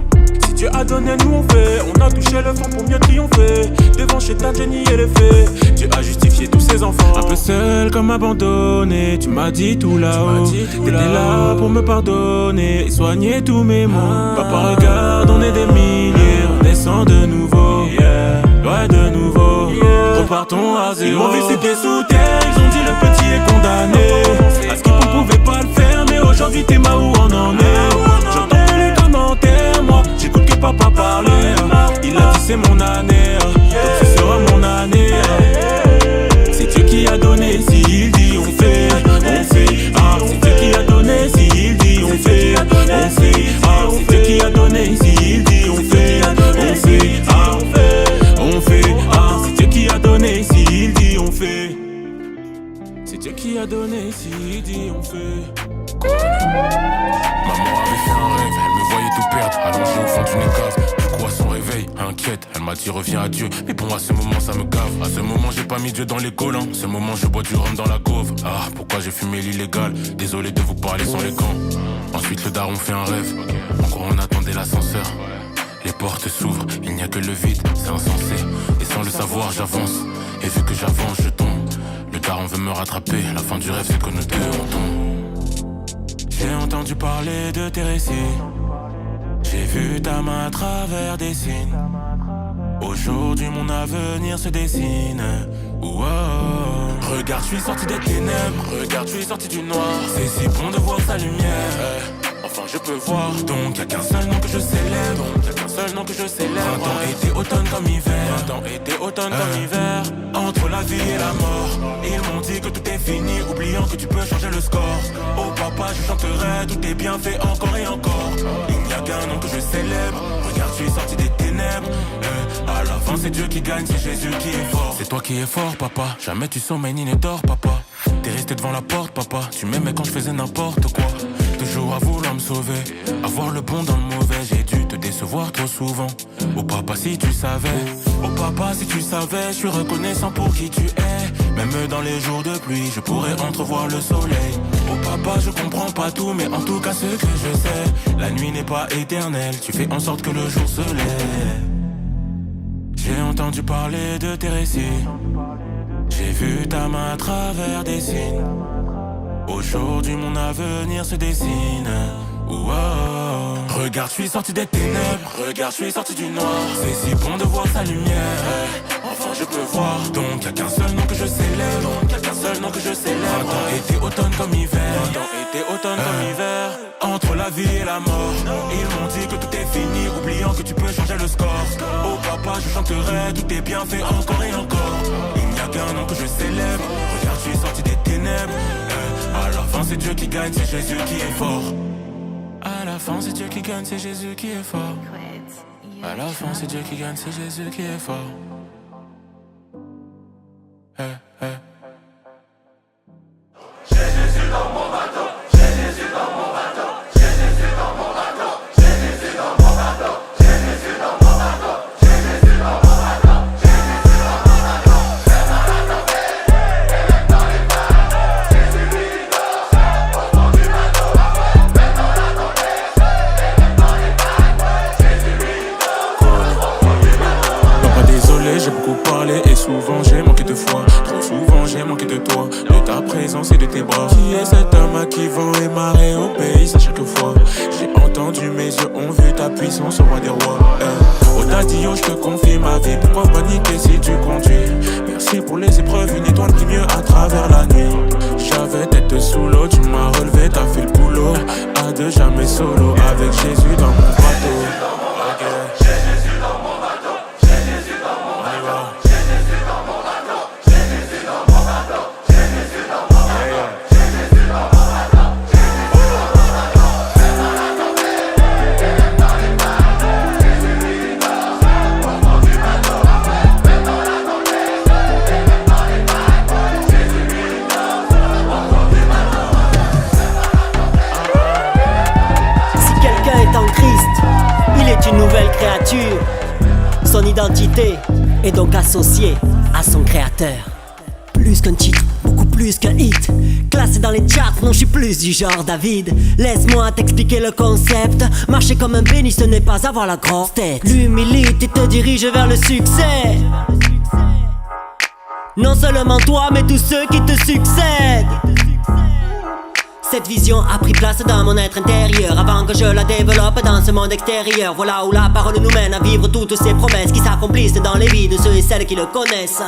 Dieu a donné, nous on fait. On a touché le fond pour mieux triompher. Devant Chétan, j'ai nié les faits. Dieu a justifié tous ses enfants. Un peu seul comme abandonné. Tu m'as dit tout là-haut. T'étais là pour me pardonner et soigner tous mes maux. Papa regarde, on est des milliers. Renaissons de nouveau. Ouais, de nouveau. Repartons à zéro. Ils m'ont vu 6 pieds sous terre. Ils ont dit le petit est condamné. À ce qu'ils ne pouvaient pas le faire, mais aujourd'hui t'es ma où on en est. J'entends plus les commentaires, moi. J'écoute que papa parler. Il a dit c'est mon année, donc ce sera mon année. C'est Dieu qui a donné, si il dit on fait, on fait. Ah, c'est Dieu qui a donné, si il dit on fait, on fait. Ah, c'est Dieu qui a donné, si il dit on fait, on fait. Ah, on fait. Ah, c'est Dieu qui a donné, si il dit on fait. C'est Dieu qui a donné, si il dit on fait. Maman avait fait un rêve, elle me voyait tout perdre, allongé au fond d'une cave. Du coup à son réveil, inquiète, elle m'a dit reviens à Dieu. Mais bon à ce moment ça me gave, à ce moment j'ai pas mis Dieu dans les collants. Ce moment je bois du rhum dans la gauve. Ah pourquoi j'ai fumé l'illégal, désolé de vous parler sans les gants. Ensuite le daron fait un rêve, encore on attendait l'ascenseur. Les portes s'ouvrent, il n'y a que le vide, c'est insensé. Et sans le savoir j'avance, et vu que j'avance je tombe. Le daron veut me rattraper, la fin du rêve c'est que nous deux on tombe. J'ai entendu parler de tes récits, j'ai vu ta main à travers des signes. Aujourd'hui mon avenir se dessine. Wow. Regarde, je suis sorti des ténèbres, regarde, je suis sorti du noir. C'est si bon de voir sa lumière, enfin je peux voir. Donc y'a qu'un seul nom que je célèbre, y'a qu'un seul nom que je célèbre. Printemps, été, automne comme hiver, printemps, été, automne comme hiver. Entre la vie et la mort, ils m'ont dit que tout est fini, oubliant que tu peux changer le score. Oh papa, je chanterai, tout est bien fait encore et encore. Il n'y a qu'un nom que je célèbre, regarde, je suis sorti des ténèbres. À la fin c'est Dieu qui gagne, c'est Jésus qui est fort. C'est toi qui es fort papa, jamais tu sommeilles ni ne dors papa. T'es resté devant la porte papa, tu m'aimais quand je faisais n'importe quoi. Toujours à vouloir me sauver, avoir le bon dans le mauvais. J'ai dû te décevoir trop souvent. Oh papa si tu savais, oh papa si tu savais. Je suis reconnaissant pour qui tu es. Même dans les jours de pluie, je pourrais entrevoir le soleil. Oh papa je comprends pas tout, mais en tout cas ce que je sais, la nuit n'est pas éternelle, tu fais en sorte que le jour se lève. J'ai entendu parler de tes récits, j'ai vu ta main à travers des signes. Aujourd'hui mon avenir se dessine. Wow. Regarde, je suis sorti des ténèbres, regarde, je suis sorti du noir. C'est si bon de voir sa lumière, enfin je peux voir. Donc y'a qu'un seul nom que je célèbre, donc y'a qu'un seul nom que je célèbre. Printemps, été, automne comme hiver, printemps, été, automne comme hiver. Entre la vie et la mort, ils m'ont dit que tout est me changer le score. Oh papa, je chanterai tous tes bienfaits encore et encore. Il n'y a qu'un nom que je célèbre. Regarde, je suis sorti des ténèbres. À la fin, c'est Dieu qui gagne, c'est Jésus qui est fort. À la fin, c'est Dieu qui gagne, c'est Jésus qui est fort. À la fin, c'est Dieu qui gagne, c'est Jésus qui est fort. J'ai Jésus dans mon bateau, j'ai Jésus dans mon bateau, j'ai Jésus dans mon bateau, j'ai Jésus dans mon bateau, j'ai Jésus dans mon bateau, j'ai Jésus dans mon bateau, j'ai Jésus dans mon bateau. C'est dans la tempête, et même dans les vagues, Jésus lui dort au fond du bateau. Même dans la tempête, et même dans les vagues, Jésus lui dort au fond du bateau. Papa, désolé, j'ai beaucoup parlé et souvent j'ai manqué de foi. Trop souvent j'ai manqué de toi, de ta présence et de tes bras. Qui est cet homme à qui vent et marée obéissent à chaque fois? J'ai entendu, mes yeux ont vu ta puissance au roi des rois. Oh Daddy, je te confie ma vie, pourquoi paniquer si tu conduis? Merci pour les épreuves, une étoile qui mieux à travers la nuit. J'avais tête sous l'eau, tu m'as relevé, t'as fait le boulot. À deux, jamais solo, avec Jésus dans mon bateau. Une nouvelle créature. Son identité est donc associée à son créateur. Plus qu'un titre, beaucoup plus qu'un hit. Classé dans les charts, non je suis plus du genre David. Laisse-moi t'expliquer le concept. Marcher comme un béni, ce n'est pas avoir la grosse tête. L'humilité te dirige vers le succès. Non seulement toi, mais tous ceux qui te succèdent. Cette vision a pris place dans mon être intérieur avant que je la développe dans ce monde extérieur. Voilà où la parole nous mène à vivre toutes ces promesses qui s'accomplissent dans les vies de ceux et celles qui le connaissent.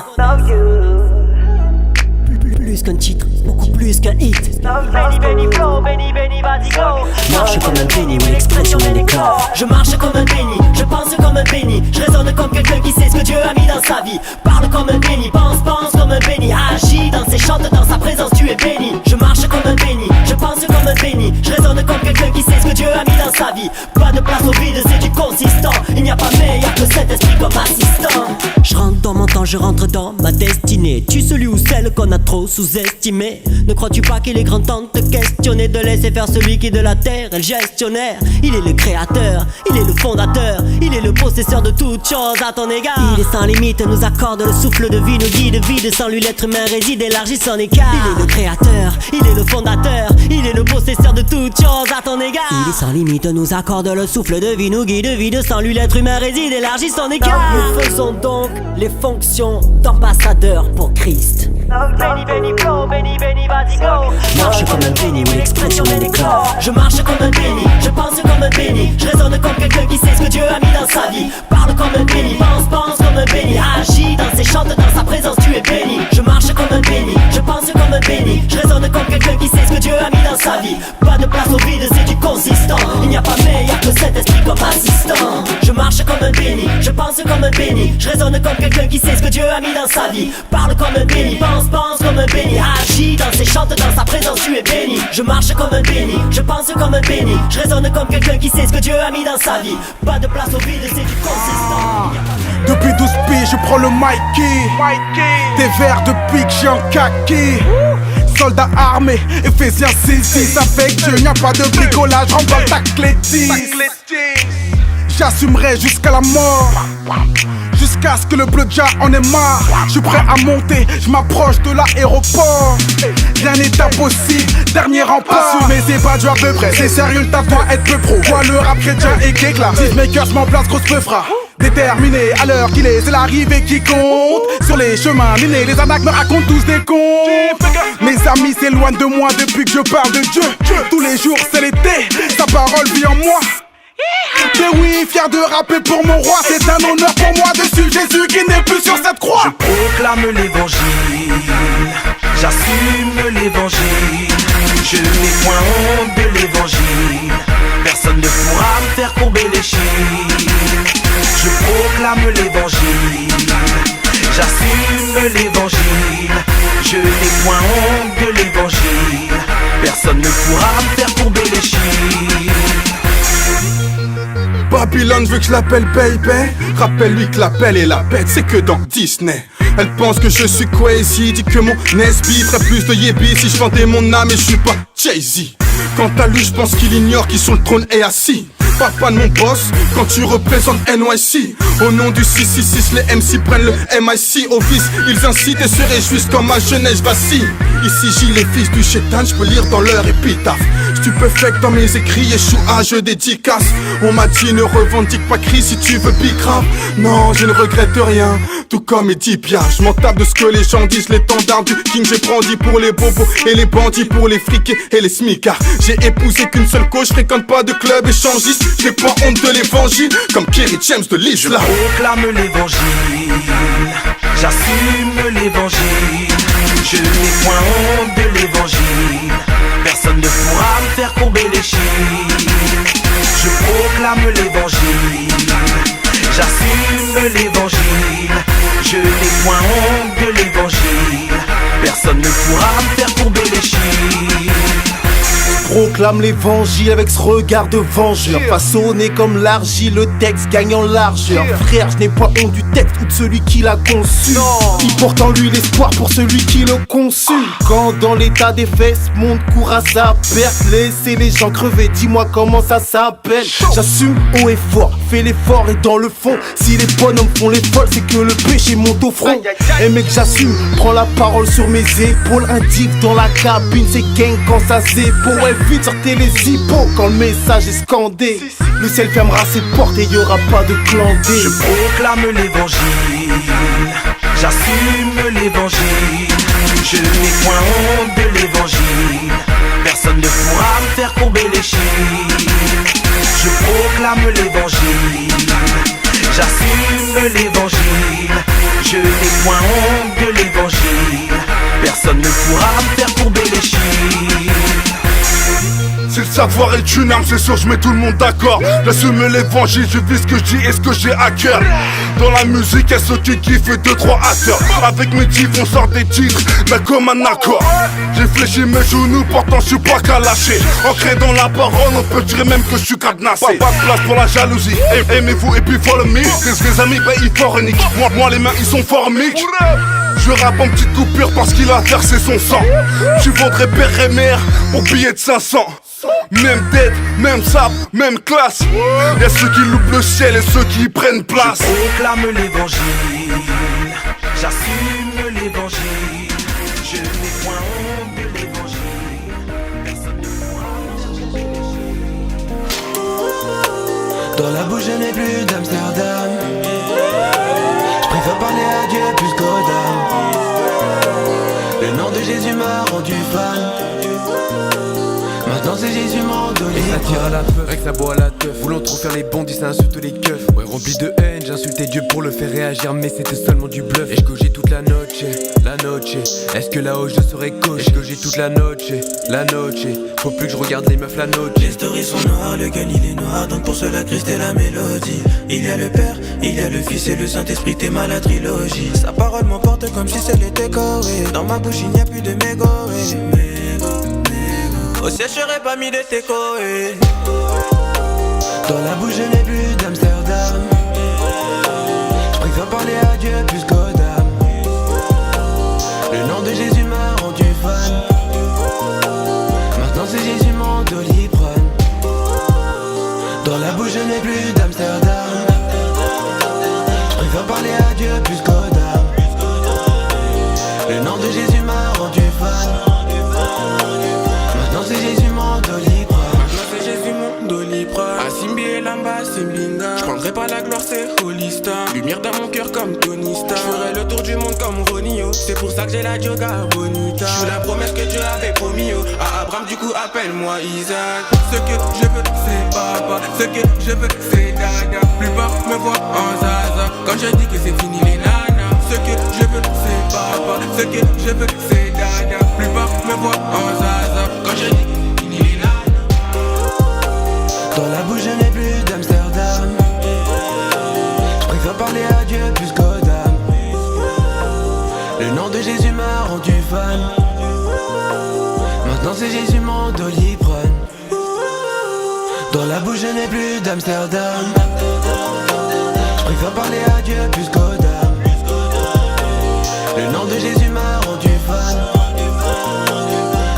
Plus qu'un titre, beaucoup plus qu'un hit. Benny, Benny, flow, Benny, Benny, vas-y go. Marche comme un béni, où l'expression est l'éclat. Je marche comme un béni, je pense comme un béni. Je raisonne comme quelqu'un qui sait ce que Dieu a mis dans sa vie. Parle comme un béni, pense comme un béni. Agis dans ses chants, dans sa présence, tu es béni. Je marche comme un béni, je pense comme un béni. Je raisonne comme quelqu'un qui sait ce que Dieu a mis dans sa vie. Pas de place au vide, c'est du consistant. Il n'y a pas meilleur que cet esprit comme assistant. Je rentre dans mon temps, je rentre dans ma destinée. Tu celui ou celle qu'on a trop sous-estimé. Ne crois-tu pas qu'il est grand temps de te questionner, de laisser faire celui qui de la terre est le gestionnaire? Il est le créateur, il est le fondateur, il est le possesseur de toutes choses à ton égard. Il est sans limite, nous accorde le souffle de vie, nous guide vide. Sans lui l'être humain réside, élargit son écart. Il est le créateur, il est le fondateur, il est le possesseur de toutes choses à ton égard. Il est sans limite, nous accorde le souffle de vie, nous guide vide. Sans lui l'être humain réside, élargit son écart. Nous faisons donc les fonctions d'ambassadeurs pour Christ. Benny, Benny, flow, Benny, Benny, vas-y go. Marche comme un béni, où l'expression est l'éclat. Je marche comme un béni, je pense comme un béni. Je raisonne comme quelqu'un qui sait ce que Dieu a mis dans sa vie. Parle comme un béni, pense comme un béni. Agis dans ses chants, dans sa présence, tu es béni. Je marche comme un béni, je pense comme un béni. Je raisonne comme quelqu'un qui sait ce que Dieu a mis dans sa vie. Pas de place au vide, c'est du consistant. Il n'y a pas meilleur que cet esprit comme assistant. Je marche comme un béni, je pense comme un béni. Je raisonne comme quelqu'un qui sait ce que Dieu a mis dans sa vie. Parle comme un béni, pense comme un béni. Agis dans ses chants, dans sa présence, tu es béni. Je marche comme un béni, je pense comme un béni. Je raisonne comme quelqu'un qui sait ce que Dieu a mis dans sa vie. Pas de place au vide, c'est du consistant. Depuis 12 pieds, je prends le Mikey. Des verres de pique, j'ai un kaki. Soldat armé, Ephésiens 6, avec Dieu, n'y a pas de bricolage, renvoie ta clétise. J'assumerai jusqu'à la mort, jusqu'à ce que le bleu déjà en ait marre. Je suis prêt à monter, je m'approche de l'aéroport. Rien n'est impossible, dernier rempart. Assumer c'est pas du à peu près, c'est sérieux le taf doit être peu pro. Vois le rap chrétien et qu'éclat. Makers m'en place, grosse peufra. Déterminé à l'heure qu'il est, c'est l'arrivée qui compte. Sur les chemins minés, les arnaques me racontent tous des contes. Mes amis s'éloignent de moi depuis que je parle de Dieu. Tous les jours c'est l'été, sa parole vit en moi. Mais oui, fier de rapper pour mon roi, c'est un honneur pour moi de suivre Jésus qui n'est plus sur cette croix. Je proclame l'évangile, j'assume l'évangile. Je n'ai point honte de l'évangile, personne ne pourra me faire courber les chines. Je proclame l'évangile, j'assume l'évangile. Je n'ai point honte de l'évangile. Personne ne pourra me faire courber les chines. Babylone veut que je l'appelle baby. Rappelle-lui que l'appel et la bête c'est que dans Disney. Elle pense que je suis crazy, dit que mon Nesby ferait plus de yébi si je vendais mon âme et je suis pas Jay-Z. Quant à lui je pense qu'il ignore qui sur le trône est assis. Papa de mon boss, quand tu représentes NYC. Au nom du 666, les MC prennent le MIC au vice. Ils incitent et se réjouissent quand ma jeunesse vacille. Ici Gilles, les fils du chétan, je peux lire dans leur épitaphe. Stupéfait dans mes écrits, Yeshua, je dédicace. On m'a dit ne revendique pas Christ si tu veux bicrave. Non, je ne regrette rien, tout comme Edith Piaf. Je m'en tape de ce que les gens disent, l'étendard du King. J'ai brandi pour les bobos et les bandits, pour les friqués et les smicards. J'ai épousé qu'une seule cause, je fréquente pas de club échangiste. J'ai pas honte de l'évangile, comme Kerry James de l'Islam. Je proclame l'évangile, j'assume l'évangile. Je n'ai point honte de l'évangile. Personne ne pourra me faire courber les chines. Je proclame l'évangile, j'assume l'évangile. Je n'ai point honte de l'évangile. Personne ne pourra me faire courber les chines. Proclame l'évangile avec ce regard de vengeur. Façonné comme l'argile, le texte gagne en largeur. Frère, je n'ai pas honte du texte ou de celui qui l'a conçu. Il porte en lui l'espoir pour celui qui le conçut. Quand dans l'état des fesses, monde court à sa perte. Laissez les gens crever, dis-moi comment ça s'appelle. J'assume haut et fort, fais l'effort et dans le fond. Si les bonhommes font les folles, c'est que le péché monte au front. Et mec, j'assume, prends la parole sur mes épaules. Un div dans la cabine, c'est gang quand ça s'épaule. Ouais, vite sortez les hippos quand le message est scandé. Le ciel fermera ses portes et y'aura pas de clan D. Je proclame l'évangile, j'assume l'évangile. Je n'ai point honte de l'évangile. Personne ne pourra me faire courber les chines. Je proclame l'évangile, j'assume l'évangile. Je n'ai point honte de l'évangile. Personne ne pourra me faire courber les chines. Si le savoir est une arme, c'est sûr, je mets tout le monde d'accord. J'assume l'évangile, je vis ce que je dis et ce que j'ai à cœur. Dans la musique, y'a ceux qui kiffent et 2-3 acteurs. Avec mes titres, on sort des titres, mais comme un accord. J'ai fléchi mes genoux, pourtant je suis pas qu'à lâcher. Ancré dans la parole, on peut dire même que je suis cadenassé. Pas de place pour la jalousie, aimez-vous et puis follow me. Les amis, ben ils forniquent. Moi les mains, ils sont formiques. Je rappe en petite coupure parce qu'il a versé son sang. Tu vendrais père et mère pour billet de 500. Même tête, même sable, même classe. Y'a ceux qui loupent le ciel et ceux qui y prennent place. Je proclame l'évangile, j'assume l'évangile. Je n'ai point honte de l'évangile. Personne ne pourra me chercher les chines. Dans la bouche je n'ai plus d'Amsterdam. Je préfère parler à Dieu plus qu'aux dames. Le nom de Jésus m'a rendu fan. Maintenant c'est Jésus mon doliprane. Et ça tire à la peur, avec ça boit à la teuf. Voulant trop faire les bandits, ça insulte les keufs. Ouais, rempli de haine, j'insultais Dieu pour le faire réagir, mais c'était seulement du bluff. Et je cogeais toute la noche, la noche. Est-ce que là-haut je serai coach? Et je cogeais toute la noche, la noche. Faut plus que je regarde les meufs la noche. Les stories sont noires, le gun il est noir, donc pour cela Christ est la mélodie. Il y a le Père, il y a le Fils et le Saint-Esprit, t'es mal la trilogie. Sa parole m'emporte comme si elle était corée. Dans ma bouche il n'y a plus de mégo. Au ciel j'aurais pas mis de técoé. Dans la bouche je n'ai plus d'Amsterdam. Je préfère parler à Dieu plus qu'aux dames. Le nom de Jésus m'a rendu fan. Maintenant c'est Jésus mon doliprane. Dans la bouche je n'ai plus d'Amsterdam. Je préfère parler à Dieu plus qu'aux dames. Le nom de Jésus m'a rendu fan. Maintenant c'est Jésus mon doliprane. Maintenant c'est Jésus mon doliprane. Asimbi et Lamba, Simbinga. Je prendrai pas la gloire, c'est Holista. Lumière dans mon cœur comme Tony Stark. Je ferai le tour du monde comme Ronio. C'est pour ça que j'ai la Dioga Bonita. Je suis la promesse que Dieu avait promis à Abraham, du coup appelle-moi Isaac. Ce que je veux c'est papa. Ce que je veux c'est dada. Plupart me voient en zaza quand je dis que c'est fini les nanas. Ce que je veux c'est papa. Ce que je veux c'est dada. Plupart me voient en zaza quand je dis que c'est fini les nanas. Dans la bouche je n'ai plus d'Amsterdam. c'est Jésus mon Doliprane. Dans la bouche je n'ai plus d'Amsterdam. Je préfère parler à Dieu plus qu'aux dames. Le nom de Jésus m'a rendu fan.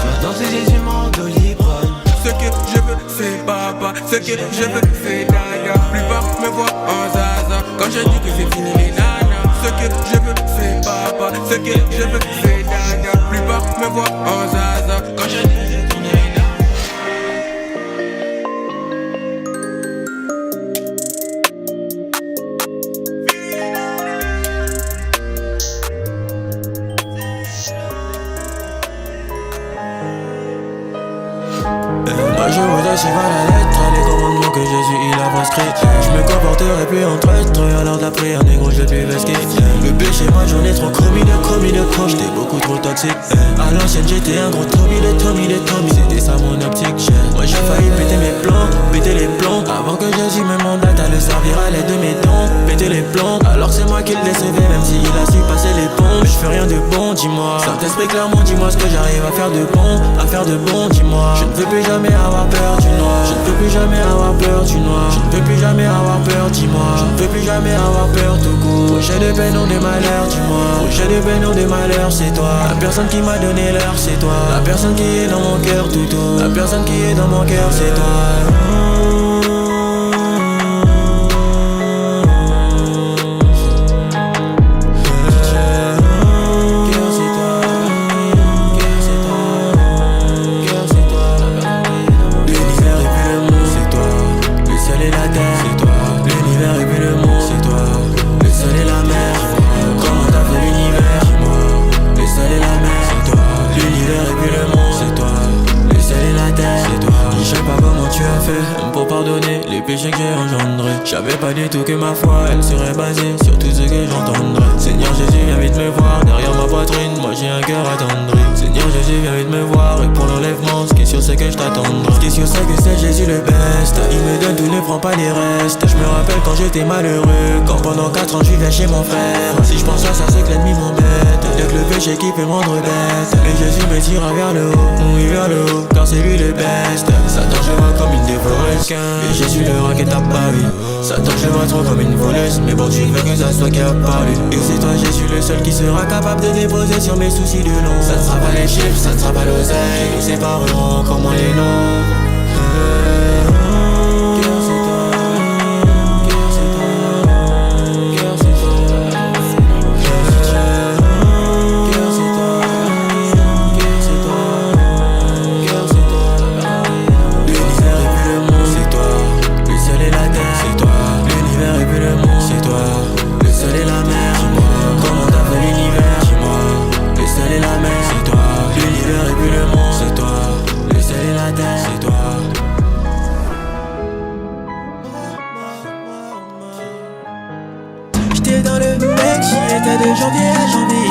Maintenant c'est Jésus mon Doliprane. Ce que je veux c'est papa, ce que je veux c'est dada. Plupart me voient en zaza quand je dis que c'est fini les nanas. Ce que je veux c'est papa, ce que je veux c'est dada. Plupart me voient en zaza quand je dis que c'est fini les nanas. Moi je voudrais suivre à la lettre les commandements que Jésus il a prescrits. Je me comporterai plus en traître, à l'heure de la prière négro je plus vesquer. Le péché moi j'en ai trop commis de com. J'étais beaucoup trop toxique. À l'ancienne j'étais un gros Tommy. C'était ça mon optique. Moi j'ai failli péter les plombs avant que Jésus me mandate à le servir à l'aide de mes dons. Péter les plombs, alors c'est moi qui le décevais. Même s'il a su passer les pompes. Je fais rien de bon, dis-moi. Saint-Esprit clairement dis-moi ce que j'arrive à faire de bon, dis-moi. Je ne veux plus jamais avoir peur du noir. Je ne veux plus jamais avoir peur du noir. Je ne veux plus jamais avoir peur, dis-moi. Je ne veux plus jamais avoir peur tout court. Projet de peine ou de malheur, dis-moi. Projet de peine ou de malheur, c'est toi. La personne qui m'a donné l'heure, c'est toi. La personne qui est dans mon cœur tout haut. La personne qui est dans mon cœur, c'est toi. Pour pardonner les péchés que j'ai engendrés. J'avais pas du tout que ma foi elle serait basée sur tout ce que j'entendrais. Seigneur Jésus viens vite me voir. Derrière ma poitrine moi j'ai un cœur attendri. Seigneur Jésus viens vite me voir. Et pour l'enlèvement ce qui est sûr c'est que je t'attendrai. Ce qui est sûr c'est que c'est Jésus le best. Il me donne tout, ne prend pas les restes. Je me rappelle quand j'étais malheureux, quand pendant 4 ans je vivais chez mon frère. Si je pense à ça c'est que l'ennemi m'embête. Y'a que le péché qui peut me rendre bête. Et Jésus me tira vers le haut, oui vers le haut, car c'est lui le best. Satan je vois comme une dévoreuse, et Jésus le rock est apparu. Satan je vois trop comme une voleuse, mais bon tu veux que ça soit qui a parlé. Et c'est toi Jésus le seul qui sera capable de déposer sur mes soucis de long. Ça ne sera pas les chiffres, ça ne sera pas l'oseille qui nous sépareront comme on les noms. De janvier à janvier,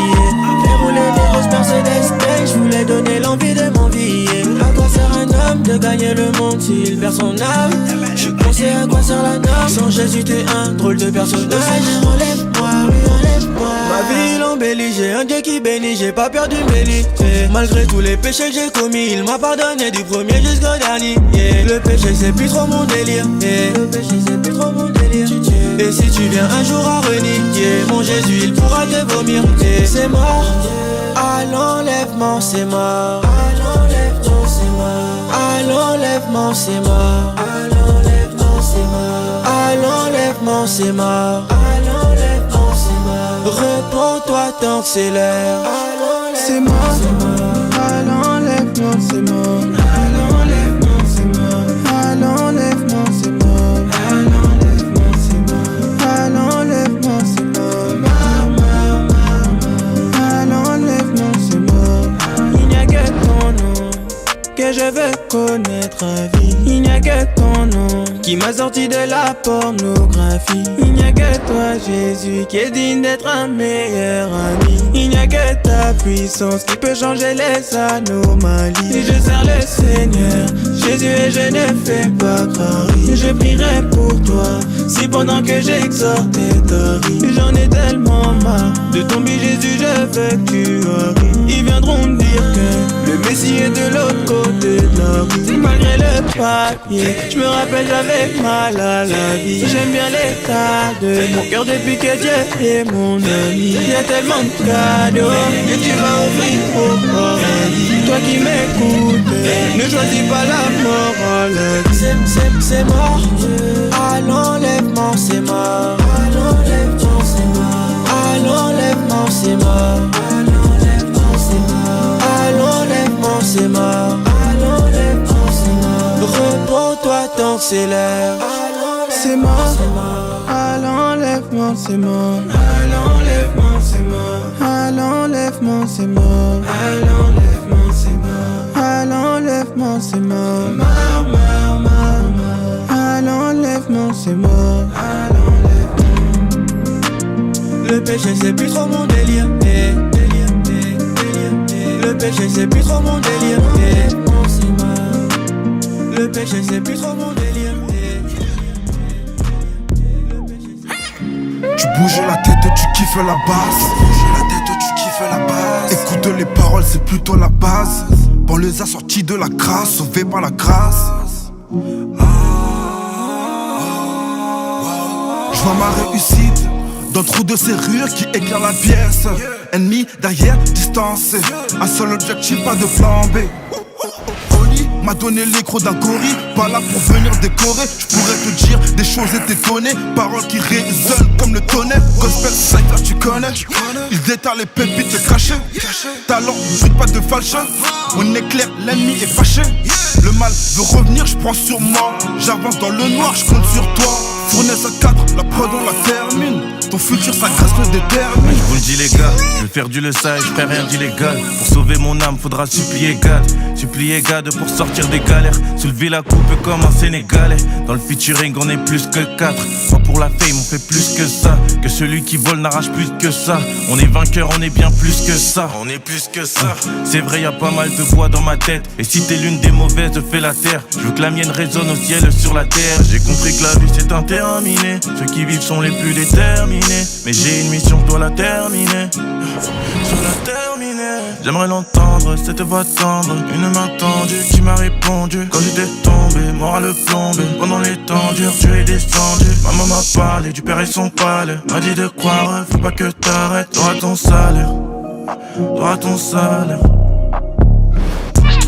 j'ai roulé des grosses Mercedes Benz. Je voulais donner l'envie de m'envier. À quoi sert un homme de gagner le monde s'il perd son âme? Je pensais à quoi sert la norme. Sans Jésus t'es un drôle de personnage. Relève-moi, oui relève-moi. Ma vie l'embellit, j'ai un Dieu qui bénit. J'ai pas perdu mes lits. Malgré tous les péchés que j'ai commis, il m'a pardonné du premier jusqu'au dernier. Le péché c'est plus trop mon délire. Le péché c'est plus trop mon délire. Et si tu viens un jour à renier, mon Jésus il pourra te vomir. Et c'est mort, à l'enlèvement c'est mort. À l'enlèvement c'est mort. À l'enlèvement c'est mort. À l'enlèvement c'est mort. À l'enlèvement c'est mort. À l'enlèvement c'est mort. Réponds-toi tant que c'est l'heure. C'est mort. À l'enlèvement c'est mort. À l'enlèvement c'est mort. À l'enlèvement c'est mort. Que je veux connaître à vie. Il n'y a que ton nom qui m'a sorti de la pornographie. Il n'y a que toi Jésus qui est digne d'être un meilleur ami. Il n'y a que ta puissance qui peut changer les anomalies. Et je sers le Seigneur Jésus et je ne fais pas crari. Je prierai pour toi Si pendant que j'exhortais ta vie, j'en ai tellement marre de tomber Jésus, je veux que tu arrives. Ils viendront me dire que le Messie est de l'autre côté de la rue. Malgré le papier, je me rappelle j'avais mal à la vie. J'aime bien l'état de mon cœur depuis que Dieu est mon ami. Il y a tellement de cadeaux que tu vas offrir au paradis. Toi qui m'écoutes, ne choisis pas la morale. C'est mort, à l'enlèvement c'est mort. À l'enlèvement c'est mort. À l'enlèvement c'est mort. À l'enlèvement c'est mort. À l'enlèvement c'est mort. À l'enlèvement c'est mort. Repose-toi tant que c'est l'heure. C'est mort. À l'enlèvement c'est mort. À l'enlèvement c'est mort. À l'enlèvement c'est mort. À l'enlèvement c'est mort. À l'enlèvement c'est mort. À l'enlèvement c'est mort. À l'enlèvement. Le péché c'est plus trop mon délire. Le péché c'est plus trop mon délire. Le péché c'est plus trop mon délire. Tu bouges la tête, tu kiffes la basse. Bouge la tête, tu kiffes la basse. Écoute les paroles, c'est plutôt la base. On les a sortis de la crasse, sauvés par la grâce. Je vois ma réussite dans le trou de serrure qui éclaire la pièce. Ennemi derrière, distancé. Un seul objectif, pas de plan B. M'a donné l'écro d'un gorille, pas là pour venir décorer. Je pourrais te dire des choses et t'étonner. Paroles qui résonnent comme le tonnerre. Gospel cypher, tu connais. Ils détalent les pépites crachées. Talent, brut pas de falche. On éclaire, l'ennemi est fâché. Le mal veut revenir, je prends sur moi. J'avance dans le noir, je compte sur toi. Fournaise à 4, la prod on la termine. Ton futur, sa grâce le détermine. Je vous le dis les gars, je vais faire du le sage, je ferai rien d'illégal. Pour sauver mon âme, faudra supplier God. Supplier God pour sortir des galères. Soulever la coupe comme un Sénégalais. Dans le featuring, on est plus que 4. Pas pour la fame, on fait plus que ça. Que celui qui vole n'arrache plus que ça. On est vainqueur, on est bien plus que ça. On est plus que ça. C'est vrai, y a pas mal de voix dans ma tête. Et si t'es l'une des mauvaises, fais la terre. Je veux que la mienne résonne au ciel sur la terre. J'ai compris que la vie c'est interminé. Ceux qui vivent sont les plus déterminés. Mais j'ai une mission, je dois la terminer. Sur la terminer. J'aimerais l'entendre, cette voix tendre. Une main tendue qui m'a répondu. Quand j'étais tombé, moral plombé. Pendant les temps durs, tu es descendu. Maman m'a parlé du père et son palais. M'a dit de croire, faut pas que t'arrêtes. T'auras ton salaire. T'auras ton salaire.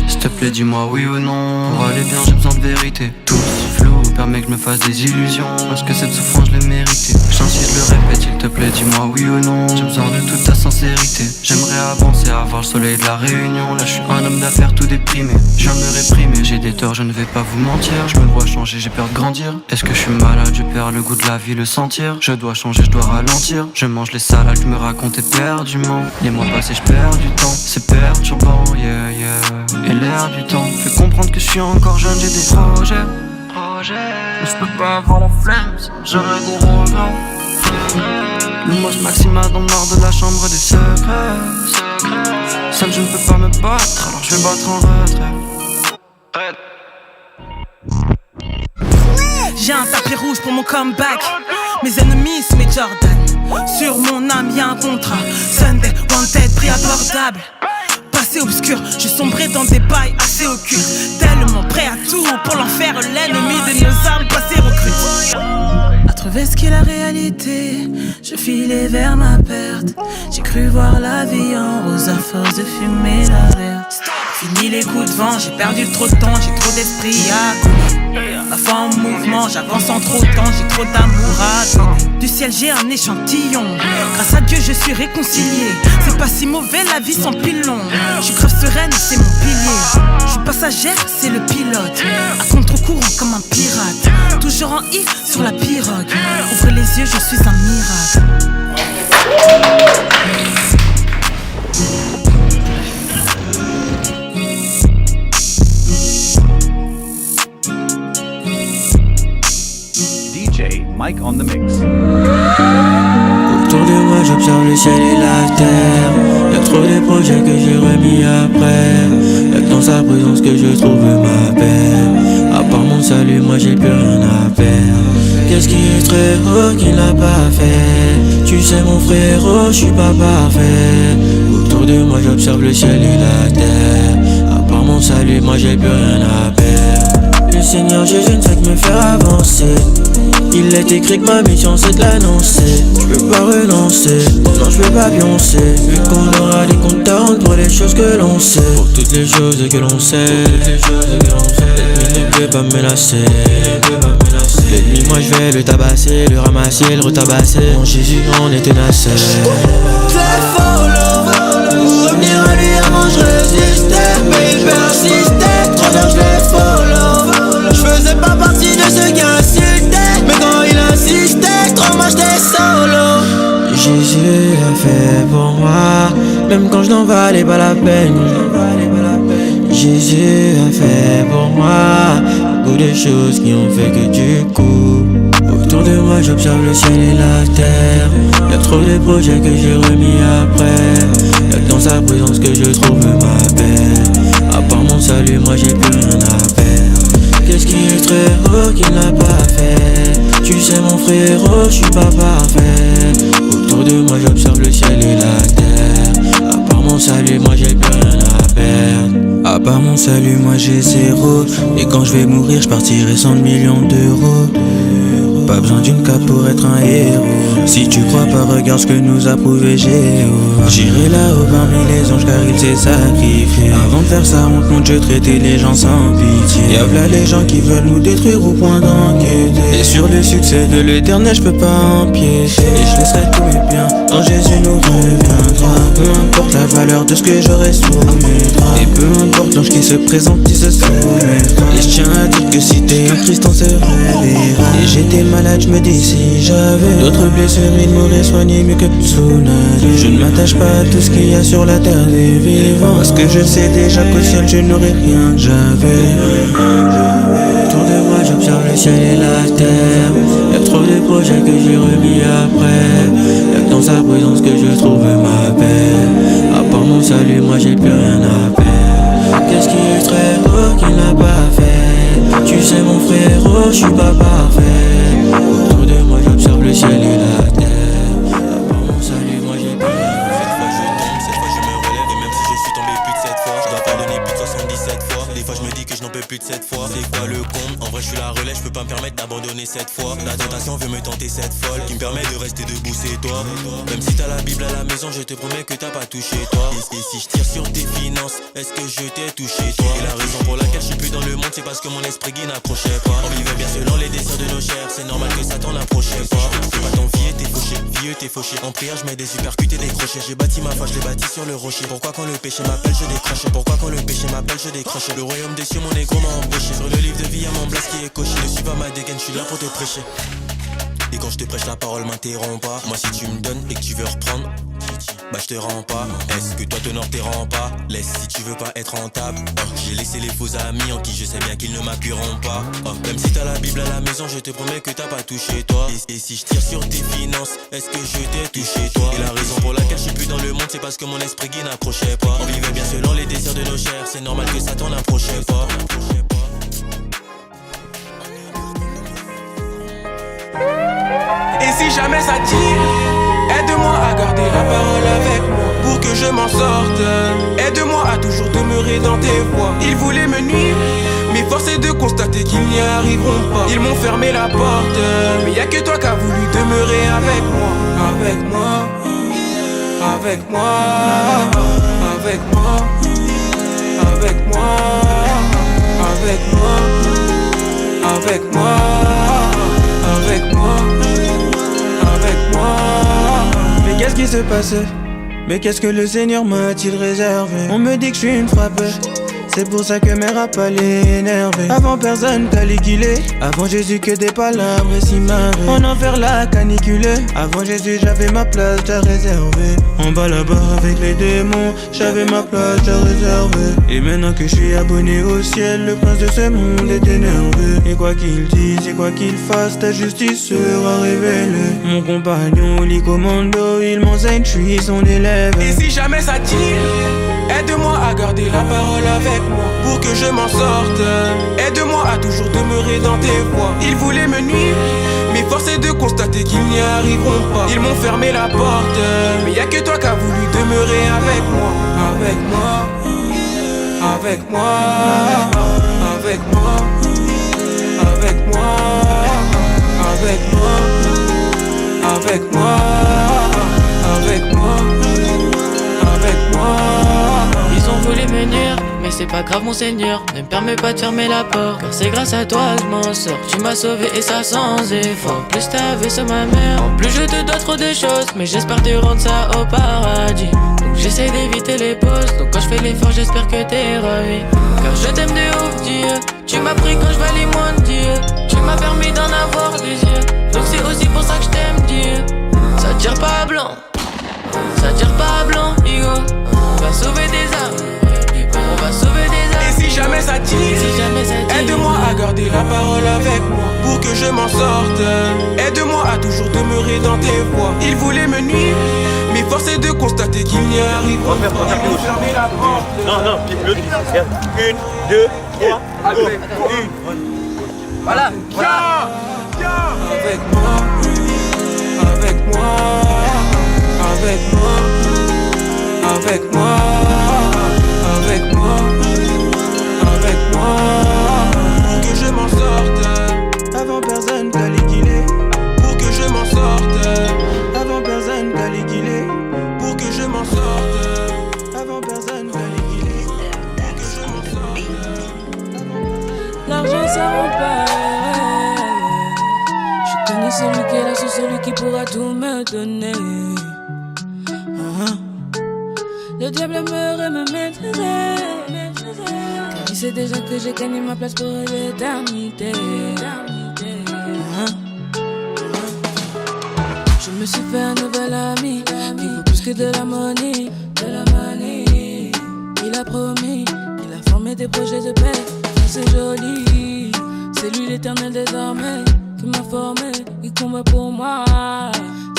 S'il te plaît, dis-moi oui ou non. Pour aller bien, j'ai besoin de vérité. Tout flou permet que je me fasse des illusions. Parce que cette souffrance, je l'ai méritée. J'insiste, le répète, s'il te plaît, dis-moi oui ou non. J'ai besoin de toute ta sincérité. J'aimerais avancer, avoir le soleil de la Réunion. Là, je suis un homme d'affaires tout déprimé. Je viens de me réprimer, j'ai des torts, je ne vais pas vous mentir. Je me vois changer, j'ai peur de grandir. Est-ce que je suis malade, je perds le goût de la vie, le sentir. Je dois changer, je dois ralentir. Je mange les salades, je me raconte éperdument. Les mois passés, je perds du temps. C'est perturbant, yeah, yeah. Et l'air du temps fait comprendre que je suis encore jeune, j'ai des projets. Mais je peux pas avoir la flemme, j'aurais des regrets. Le moche Maxima dans le nord de la chambre des secrets. Seul je ne peux pas me battre, alors je vais battre en retrait. J'ai un tapis rouge pour mon comeback. Mes ennemis c'est mes Jordan. Sur mon âme y'a un contrat. Sunday, wanted, prix abordable. Passé obscur, je sombrais dans des bails assez occultes. Tellement prêt à tout pour l'enfer, l'ennemi de nos âmes passées recrute. À trouver ce qu'est la réalité, je filais vers ma perte. J'ai cru voir la vie en rose à force de fumer la verte. Fini les coups de vent, j'ai perdu trop de temps, j'ai trop d'esprit à couler. Ma foi en mouvement, j'avance en trop de temps, j'ai trop d'amour à donner. Du ciel j'ai un échantillon, grâce à Dieu je suis réconcilié. C'est pas si mauvais la vie sans pilon. Je suis grave sereine, c'est mon pilier. Je suis passagère, c'est le pilote. À contre-courant comme un pirate. Toujours en I sur la pirogue. Ouvre les yeux, je suis un miracle. DJ Mike on the mix. Autour de moi j'observe le ciel et la terre. Y'a trop de projets que j'ai remis après. Y'a que dans sa présence que je trouve ma paix. À part mon salut, moi j'ai plus rien à perdre. Qu'est-ce qui est frérot qui l'a pas fait? Tu sais mon frérot, je suis pas parfait. Autour de moi j'observe le ciel et la terre. À part mon salut, moi j'ai plus rien à perdre. Le Seigneur Jésus ne fait que me faire avancer. Il est écrit que ma mission c'est de l'annoncer. Je peux pas renoncer, non je peux pas pioncer. Vu qu'on aura des comptes à rendre pour les choses que l'on sait. Pour toutes les choses que l'on sait. L'ennemi ne peut pas me menacer. L'ennemi moi je vais le tabasser, le ramasser, le retabasser. Mon Jésus on est tenace. Je follow, pour revenir à lui avant je résistais. Mais il persistait, 3 ans je les follow. Je faisais pas partie de ceux qui insultaient. Mais quand il insistait, 3 mois j'étais solo. Jésus a fait pour moi, même quand je n'en valais pas la peine. Jésus a fait pour moi beaucoup de choses qui ont fait que du coup autour de moi j'observe le ciel et la terre. Y'a trop de projets que j'ai remis après. Y'a que dans sa présence que je trouve ma paix. À part mon salut, moi j'ai plus rien à perdre. Qu'est-ce qui est très haut qu'il n'a pas fait? Tu sais mon frérot, je suis pas parfait. Autour de moi j'observe le ciel et la terre. À part mon salut, moi j'ai plus rien à perdre. À part mon salut, moi j'ai zéro. Et quand je vais mourir, je partirai 100 millions d'euros. Pas besoin d'une cape pour être un héros. Si tu crois pas, regarde ce que nous a prouvé Jéhovah. J'irai là-haut parmi les anges car il s'est sacrifié. Avant de faire ça, on compte, je traitais les gens sans pitié. Y'a v'là les gens qui veulent nous détruire au point d'enquêter. Et sur le succès de l'éternel, je peux pas empiéter. Et je laisserai tous mes biens quand Jésus nous reviendra. Peu importe la valeur de ce que j'aurai soumettra. Et peu importe l'ange qui se présente, il se soumettra. Et je tiens à dire que si t'es un Christ, on se réveillera. Et j'étais malade, je me dis si j'avais d'autres blessures, il m'aurait soigné mieux que Tsunade. Je ne m'attache pas à tout ce qu'il y a sur la terre des vivants, parce que je sais déjà qu'au ciel je n'aurai rien que j'avais. Autour de moi j'observe le ciel et la terre. Y'a trop de projets que j'ai remis après. Y'a que dans sa présence que je trouve ma paix. À part mon salut, moi j'ai plus rien à perdre. Qu'est-ce qui est très beau qu'il n'a pas fait? Tu sais mon frérot, je suis pas parfait. Autour de moi j'observe le ciel et la terre. À part mon salut, moi j'ai plus rien. Cette fois je tombe, cette fois je me relève. Et même si je suis tombé plus de 7 fois, je dois pardonner plus de 77 fois. Des fois je me dis que je n'en peux plus de 7 fois. C'est quoi le comble? En vrai je suis la relève, je peux pas me permettre d'abandonner cette fois. La tentation veut me tenter cette folle qui me permet de rester debout, c'est toi. Même si t'as la Bible à la maison, je te promets que t'as pas touché toi. Et si je tire sur tes finances, est-ce que je t'ai touché toi? Et la raison pour laquelle je suis plus dans le monde, c'est parce que mon esprit guide n'approchait pas. On vivait bien selon les désirs de nos chairs, c'est normal que Satan n'approchait pas. C'est pas t'envier, t'es fauché, vieux t'es fauché. En prière je mets des supercutes et des crochets. J'ai bâti ma foi, je l'ai bâti sur le rocher. Pourquoi quand le péché m'appelle je décroche? Pourquoi quand le péché m'appelle je décroche? Le royaume des cieux, mon égo m'a embauché. Sur le livre de vie, y'a mon blast qui est coché. Ne suis pas ma dégaine, je suis là pour te prêcher. Et quand je te prêche la parole, m'interromps pas. Moi si tu me donnes et que tu veux reprendre, bah je te rends pas. Est-ce que toi t'honores tes rends pas? Laisse si tu veux pas être rentable. J'ai laissé les faux amis en qui je sais bien qu'ils ne m'appuieront pas. Même si t'as la Bible à la maison, je te promets que t'as pas touché toi. Et si je tire sur tes finances, est-ce que je t'ai touché toi? Et la raison pour laquelle je suis plus dans le monde, c'est parce que mon esprit guide n'approchait pas. On vivait bien selon les désirs de nos chairs, c'est normal que Satan n'approchait pas. Et si jamais ça tire, aide-moi à garder la parole avec moi pour que je m'en sorte. Aide-moi à toujours demeurer dans tes voies. Ils voulaient me nuire, mais force est de constater qu'ils n'y arriveront pas. Ils m'ont fermé la porte, mais y'a que toi qui as voulu demeurer avec moi. Avec moi, avec moi, avec moi, avec moi, avec moi, avec moi, avec moi. Mais qu'est-ce qui se passait? Mais qu'est-ce que le Seigneur m'a-t-il réservé? On me dit que je suis une frappeuse, c'est pour ça que mes rap allaient énerver. Avant personne t'a liquidé, avant Jésus que des palabres et si marées. En enfer la caniculée, avant Jésus j'avais ma place déjà réservée. En bas là-bas avec les démons, j'avais ma place déjà réservée. Et maintenant que je suis abonné au ciel, le prince de ce monde est énervé. Et quoi qu'il dise et quoi qu'il fasse, ta justice sera révélée. Mon compagnon lit commando, il m'enseigne, je suis son élève. Et si jamais ça tire, aide-moi à garder la parole avec moi pour que je m'en sorte. Aide-moi à toujours demeurer dans tes voies. Ils voulaient me nuire, mais force est de constater qu'ils n'y arriveront pas. Ils m'ont fermé la porte, mais y'a que toi qui as voulu demeurer avec moi. Avec moi, avec moi, avec moi, avec moi, avec moi, avec moi, avec moi, avec moi. Ils ont voulu me nuire, mais c'est pas grave mon seigneur. Ne me permets pas de fermer la porte, car c'est grâce à toi je m'en sors. Tu m'as sauvé et ça sans effort. En plus t'avais sur ma mère, en plus je te dois trop de choses, mais j'espère te rendre ça au paradis. Donc j'essaie d'éviter les pauses, donc quand je fais l'effort j'espère que t'es ravi. Car je t'aime de ouf Dieu, tu m'as pris quand je valais moins de Dieu. Tu m'as permis d'en avoir des yeux, donc c'est aussi pour ça que je t'aime Dieu. Ça tire pas blanc, ça tire pas blanc, Hugo. On va sauver des âmes, on va sauver des âmes. Et si jamais ça tire, aide-moi à garder la parole avec moi pour que je m'en sorte. Aide-moi à toujours demeurer dans tes voies. Ils voulaient me nuire, mais force est de constater qu'ils n'y arriveront pas. Ils m'ont fermé la porte. Non, le pied, tiens. 1, 2, 3, go. Voilà, voilà. Avec moi, avec moi, avec moi, avec moi, avec moi, avec moi, pour que je m'en sorte. Avant personne Caligulé, pour que je m'en sorte. Avant personne Caligulé, pour que je m'en sorte. Avant personne Caligulé, pour que je m'en sorte. L'argent ça rend pas. Je connais celui qui est là, c'est celui qui pourra tout me donner. Le diable aimerait me maîtriser, car il sait déjà que j'ai gagné ma place pour l'éternité. Je me suis fait un nouvel ami qui vaut plus que de la money, Il a promis, il a formé des projets de paix. C'est joli, c'est lui l'éternel désormais qui m'a formé, il combat pour moi.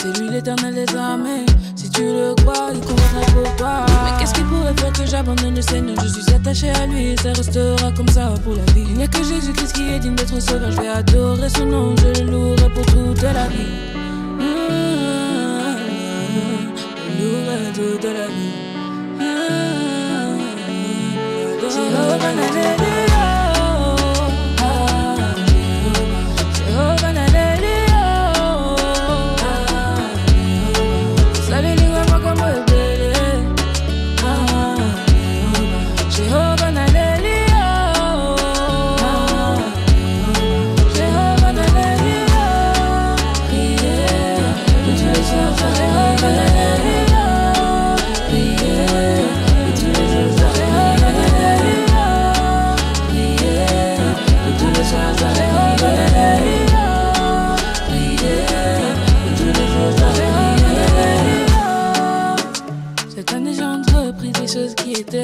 C'est lui l'éternel des armées. Si tu le crois, il combattra pour toi. Mais qu'est-ce qui pourrait faire que j'abandonne le Seigneur? Je suis attaché à lui et ça restera comme ça pour la vie. Il n'y a que Jésus-Christ qui est digne d'être sauveur. Je vais adorer son nom, je le louerai pour toute la vie. Je le louerai toute la vie. Jehovah Naleli.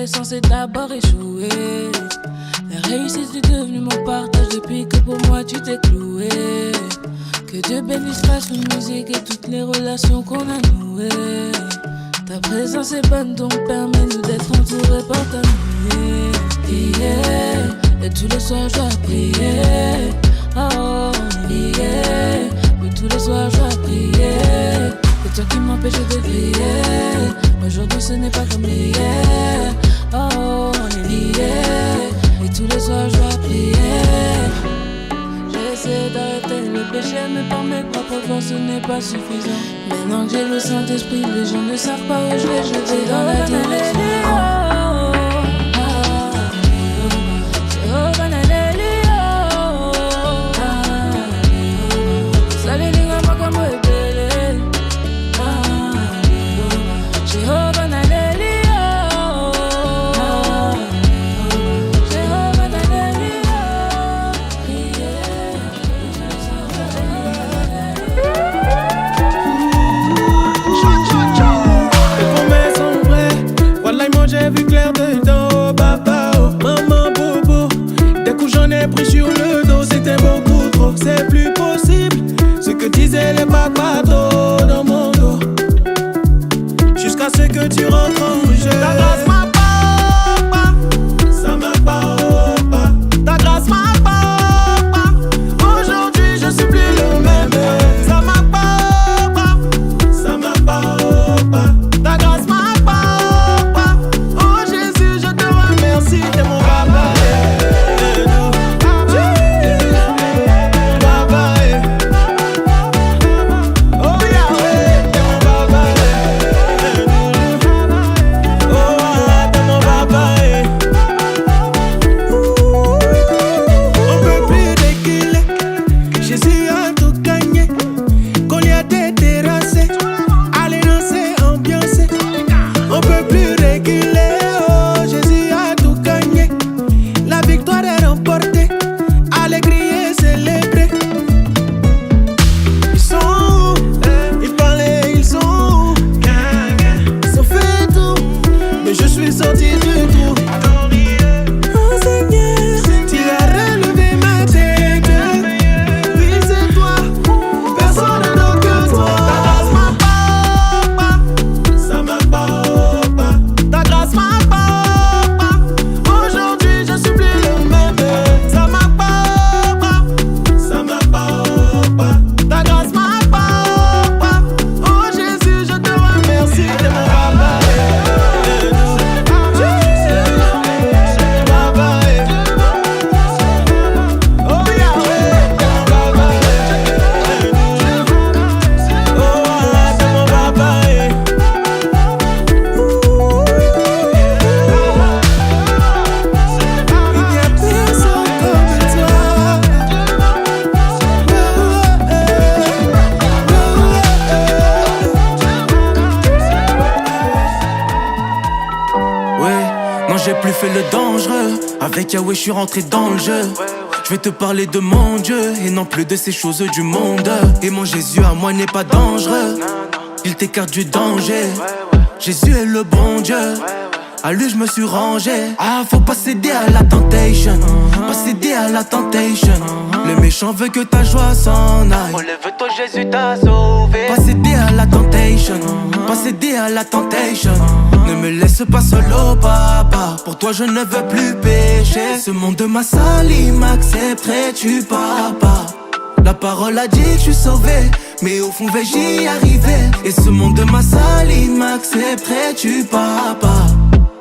Censé d'abord échouer. La réussite est devenue mon partage depuis que pour moi tu t'es cloué. Que Dieu bénisse la musique et toutes les relations qu'on a nouées. Ta présence est bonne donc permets-nous d'être entourés par ta nuée. Et tous les soirs je dois prier. Oh, yeah. Oui, tous les soirs je dois prier. C'est toi qui m'empêche de prier. Aujourd'hui ce n'est pas comme hier. Oh, on est liés. Et tous les soirs je dois prier. J'essaie d'arrêter le péché, mais par mes propres forces ce n'est pas suffisant. Maintenant que j'ai le Saint-Esprit, les gens ne savent pas où je vais dans la direction. J'ai vu clair dedans, oh papa, oh maman, bobo. Des coups j'en ai pris sur le dos, c'était beaucoup trop. C'est plus possible, ce que disaient les papas dans mon dos. Jusqu'à ce que tu rentres en jeu. Ta grâce, ma papa, ça m'a Avec Yahweh je suis rentré dans le jeu. Je vais te parler de mon Dieu et non plus de ces choses du monde. Et mon Jésus à moi n'est pas dangereux, il t'écarte du danger. Jésus est le bon Dieu, à lui je me suis rangé. Ah, faut pas céder à la temptation, pas céder à la temptation. Le méchant veut que ta joie s'en aille. Relève-toi, Jésus t'a sauvé. Pas céder à la temptation, pas céder à la temptation. Ne me laisse pas solo, papa. Pour toi je ne veux plus pécher. Ce monde m'a sali, m'accepterais-tu, papa? La parole a dit que je suis sauvé, mais au fond vais j'y arriver. Et ce monde m'a sali, m'accepterais-tu, papa?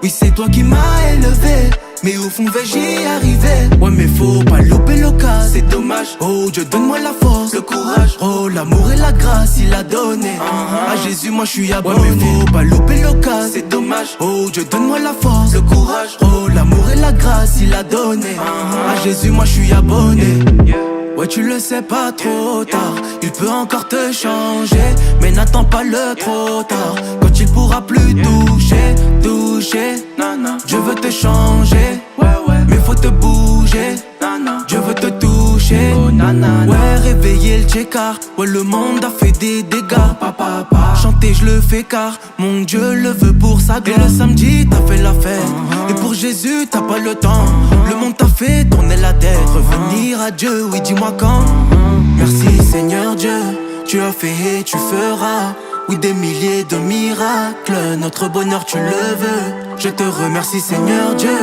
Oui, c'est toi qui m'as élevé, mais au fond vais j'y arriver. Ouais, mais faut pas louper l'occasion, c'est dommage. Oh Dieu, donne-moi la force, le courage. Oh, l'amour et la grâce, il a donné. À Jésus, moi je suis abonné. Ouais, mais faut pas louper l'occasion, c'est dommage. Oh Dieu, donne-moi la force, le courage. Oh, l'amour et la grâce, il a donné. À Jésus, moi je suis abonné. Ouais, tu le sais pas trop tard, il peut encore te changer, mais n'attends pas le trop tard. Quand il pourra plus toucher, Dieu veut te changer, mais faut te bouger, Dieu veut te toucher. Ouais, réveiller le tchékar, ouais, le monde a fait des dégâts. Chanter je le fais car mon Dieu le veut pour sa gloire. Et le samedi t'as fait la fête, et pour Jésus t'as pas le temps. Le monde t'a fait tourner la tête, revenir à Dieu, oui dis-moi quand. Merci Seigneur Dieu, tu as fait et tu feras, oui des milliers de miracles. Notre bonheur tu le veux, je te remercie Seigneur Dieu.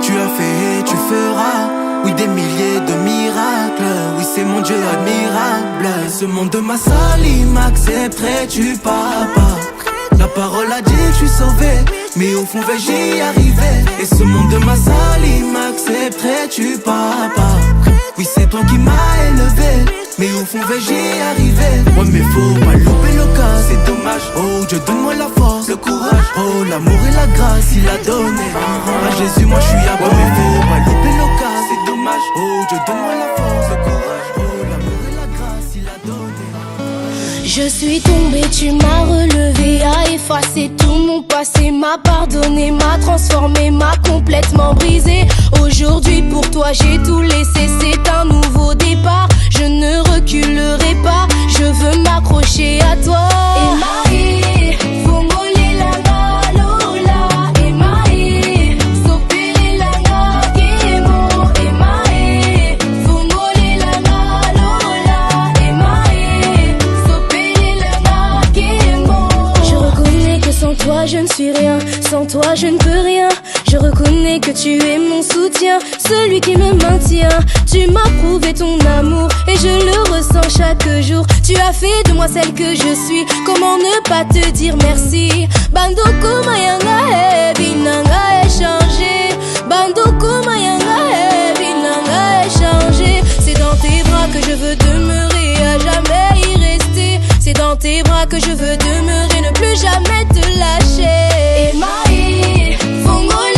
Tu as fait et tu feras, oui des milliers de miracles. Oui c'est mon Dieu admirable. Ce monde m'a sali, m'accepterais-tu papa? La parole a dit que je suis sauvé, mais au fond vais j'y arriver. Et ce monde m'a sali, m'accepterais-tu papa? Oui c'est toi qui m'as élevé, mais au fond vais j'y arriver. Ouais mais faut pas louper l'occasion, c'est dommage. Oh Dieu donne-moi la force, le courage. Oh l'amour et la grâce il a donné. À Jésus moi je suis abonné. Ouais mais faut pas louper l'occasion, c'est dommage. Oh Dieu donne-moi la force, le courage. Oh l'amour et la grâce il a donné. Je suis tombée, tu m'as relevé, a effacé tout mon passé, m'a pardonné, m'a transformé, m'a complètement brisé. Aujourd'hui pour toi j'ai tout laissé, c'est un nouveau départ. Je ne reculerai pas, je veux m'accrocher à toi. Emae, fongole langa lola. Emae, sopele langa kemo. Emae, fongole langa lola. Emae, sopele langa kemo. Je reconnais que sans toi je ne suis rien, sans toi je ne peux rien. Je reconnais que tu es mon soutien, celui qui me maintient. Tu m'as prouvé ton amour et je le ressens chaque jour. Tu as fait de moi celle que je suis, comment ne pas te dire merci? Bandoko mayanga binanga échangé. Bandoko mayanga binanga échangé. C'est dans tes bras que je veux demeurer, à jamais y rester. C'est dans tes bras que je veux demeurer, ne plus jamais te lâcher. Emae, fongole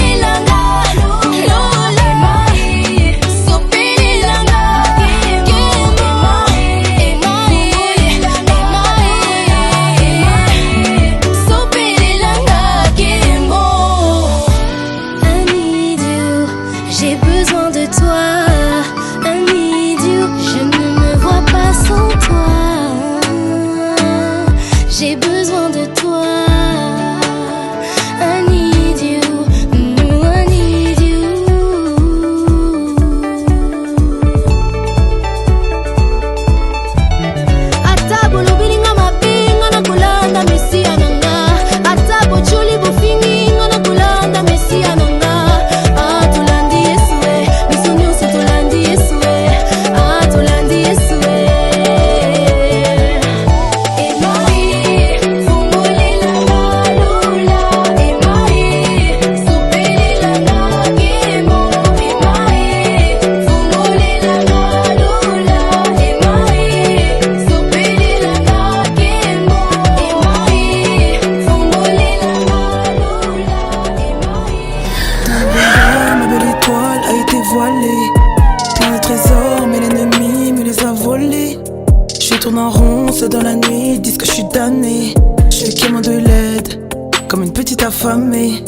Dans la nuit, disent que je suis damné. Je suis quémant de l'aide, comme une petite affamée.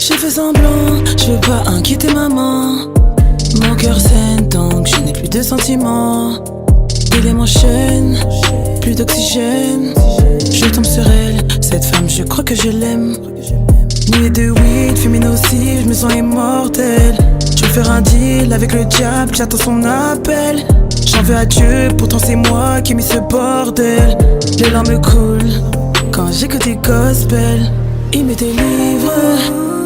J'ai fait semblant, je veux pas inquiéter maman. Mon cœur saigne donc je n'ai plus de sentiments. Il m'enchaîne, plus d'oxygène. Je tombe sur elle, cette femme je crois que je l'aime. Nuit de weed, fumée nocive, je me sens immortel. Je veux faire un deal avec le diable, j'attends son appel. J'en veux à Dieu, pourtant c'est moi qui ai mis ce bordel. Les larmes coulent quand j'écoute du gospel. Il me délivre,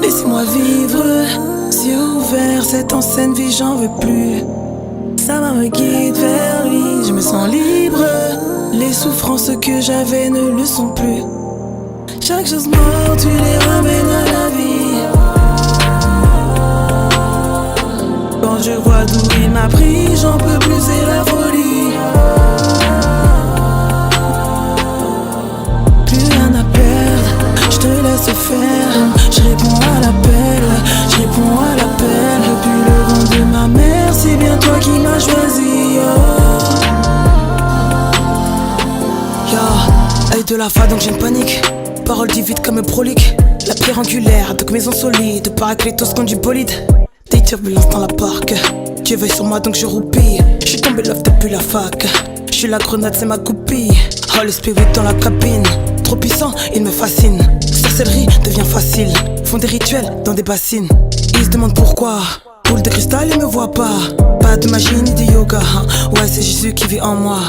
laissez-moi vivre. Yeux ouverts, cette ancienne vie j'en veux plus. Sa main me guide vers lui, je me sens libre. Les souffrances que j'avais ne le sont plus. Chaque chose morte, tu les ramènes à la vie. Quand je vois d'où il m'a pris, j'en peux plus, c'est la folie. Plus rien à perdre, je te laisse faire. Je réponds à l'appel, je réponds à l'appel. Depuis le ventre de ma mère, c'est bien toi qui m'as choisi. Œil de la fa donc j'ai une panique. Parole divide comme prolique. La pierre angulaire, donc maison solide. Paraclétos conduit bolide. Des turbulences dans la barque. Dieu veille sur moi donc je roupille. J'suis tombé love depuis la fac. J'suis la grenade c'est ma copie. Holy Spirit dans la cabine. Trop puissant, il me fascine. Sorcellerie devient facile. Font des rituels dans des bassines. Ils se demandent pourquoi. Boule de cristal, ils me voient pas. Pas de magie ni de yoga. Ouais c'est Jésus qui vit en moi.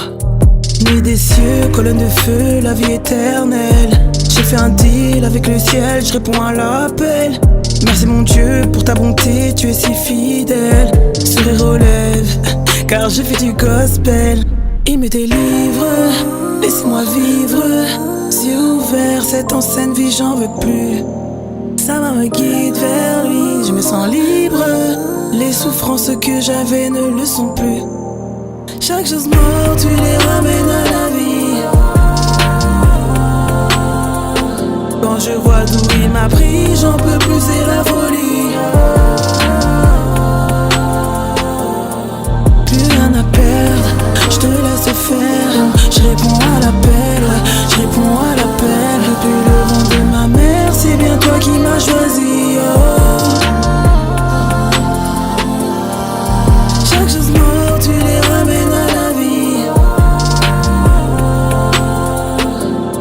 Nuit des cieux, colonne de feu, la vie éternelle. J'ai fait un deal avec le ciel, je réponds à l'appel. Merci mon Dieu pour ta bonté, tu es si fidèle. Sourire aux lèvres, car je fais du gospel. Il me délivre, laissez-moi vivre. Yeux ouverts, cette ancienne vie j'en veux plus. Sa main me guide vers lui, je me sens libre. Les souffrances que j'avais ne le sont plus. Chaque chose morte, tu les ramènes à la vie. Quand je vois d'où il m'a pris, j'en peux plus, c'est la folie. Plus rien à perdre, je te laisse faire. Je réponds à l'appel, je réponds à l'appel. Depuis le ventre de ma mère, c'est bien toi qui m'as choisi. Chaque chose morte, tu les ramènes à la vie.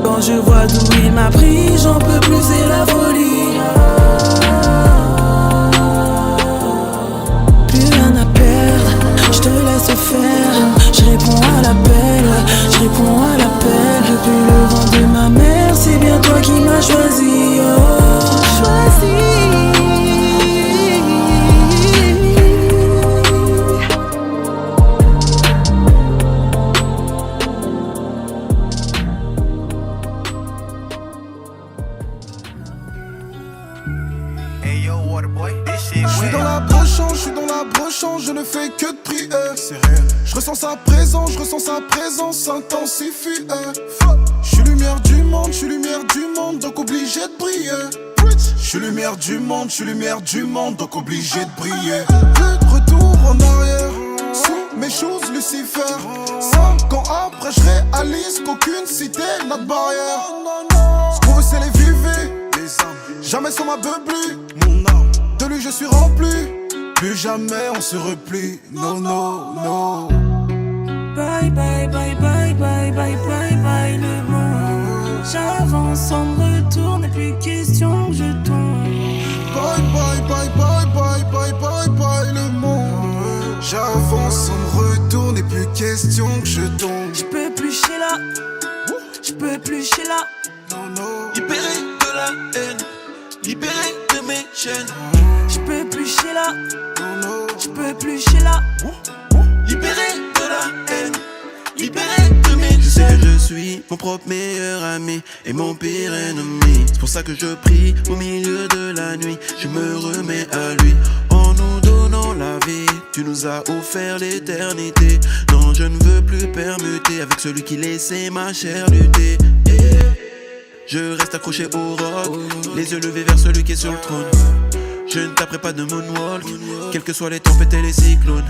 Quand je vois d'où il m'a pris, j'en peux plus, c'est la folie. Plus rien à perdre, je te laisse faire. Je réponds à l'appel, je réponds à l'appel. Depuis le ventre de ma mère, c'est bien toi qui m'as choisi. Choisi. Je suis dans la brochante, je ne fais que de prier. C'est réel. Je ressens sa présence s'intensifie. Je suis lumière du monde, donc obligé de briller. Je suis lumière du monde, donc obligé de briller. Retour en arrière, sous mes choses Lucifer. 5 ans après, je réalise qu'aucune cité n'a de barrière. Ce qu'on veut, c'est les vivre, les âmes. Jamais sans ma beublu, mon âme. De lui, je suis rempli. Plus jamais on se replie, no, no, no. Bye, bye, bye, bye, bye, bye, bye, bye, le monde. J'avance sans me retourne, et plus question que je tombe. Bye, bye, bye, bye, bye, bye, bye, bye, le monde. J'avance sans me retourne, et plus question que je tombe. Je peux plus chez là, je peux plus chez là. Non, non. Libéré de la haine, libéré de mes chaînes. Je peux plus chez là, je peux plus chez là. Libéré de la haine, libéré de mes chaînes. Je sais que je suis mon propre meilleur ami et mon pire ennemi. C'est pour ça que je prie au milieu de la nuit. Je me remets à lui en nous donnant la vie. Tu nous as offert l'éternité. Non, je ne veux plus permuter avec celui qui laissait ma chair lutter. Je reste accroché au roc, les yeux levés vers celui qui est sur le trône. Je ne taperai pas de moonwalk, quelles que soient les tempêtes et les cyclones.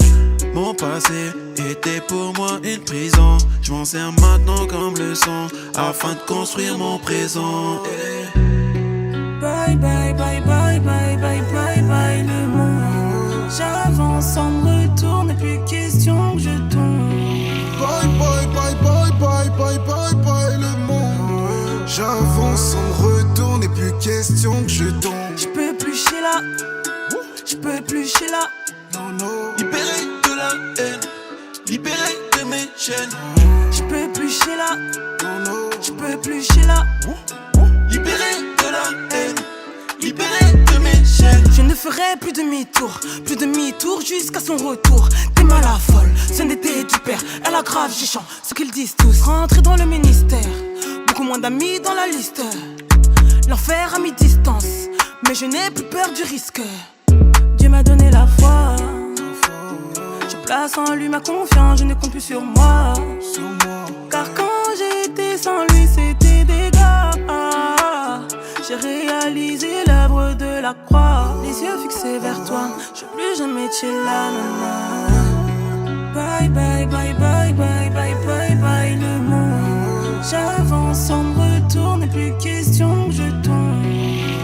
Mon passé était pour moi une prison. Je m'en sers maintenant comme leçon, afin de construire mon présent. Bye bye bye bye bye bye bye bye le monde. J'avance sans me retourner, plus question que je tombe. Bye bye bye bye bye bye bye bye le monde. J'avance sans me retourner, plus question que je tombe. J'peux plus chier là, j'peux plus chier là. Non non. Libéré de la haine, libéré de mes chaînes. J'peux plus chier là, non non. J'peux plus chier là. Libéré de la haine, libéré de mes chaînes. Je ne ferai plus demi-tour jusqu'à son retour. T'es mal à folle, ce n'était du père. Elle aggrave, j'échange ce qu'ils disent tous. Rentrer dans le ministère, beaucoup moins d'amis dans la liste. L'enfer a mis distance, mais je n'ai plus peur du risque. Dieu m'a donné la foi, je place en lui ma confiance, je ne compte plus sur moi. Car quand j'étais sans lui, c'était des gars. J'ai réalisé l'œuvre de la croix, les yeux fixés vers toi. Je veux plus jamais te là, maman. Bye bye bye bye bye bye bye bye le monde. J'avance sans me retourner, plus question que je tombe.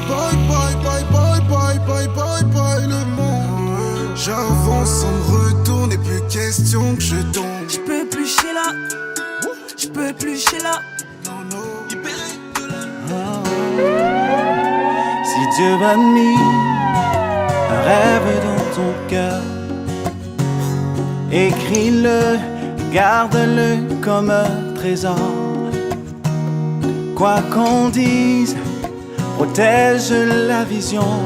Bye bye bye bye bye bye bye bye le monde. J'avance sans me retourner, plus question que je tombe. J'peux plus chier là, j'peux plus chier là. Non non. Libéré de la Si Dieu m'a mis un rêve dans ton cœur, écris-le, garde-le comme un trésor. Quoi qu'on dise, protège la vision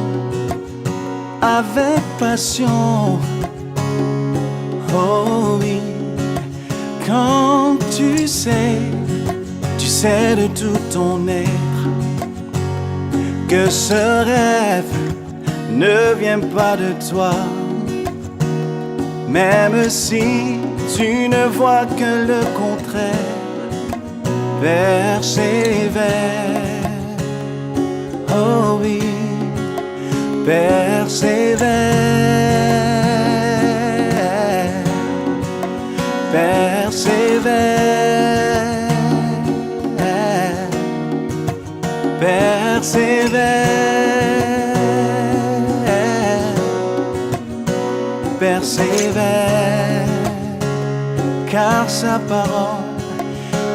avec passion. Oh oui, quand tu sais de tout ton être que ce rêve ne vient pas de toi. Même si tu ne vois que le contraire, persévère. Oh oui, persévère. Persévère. Persévère. Persévère. Car sa parole,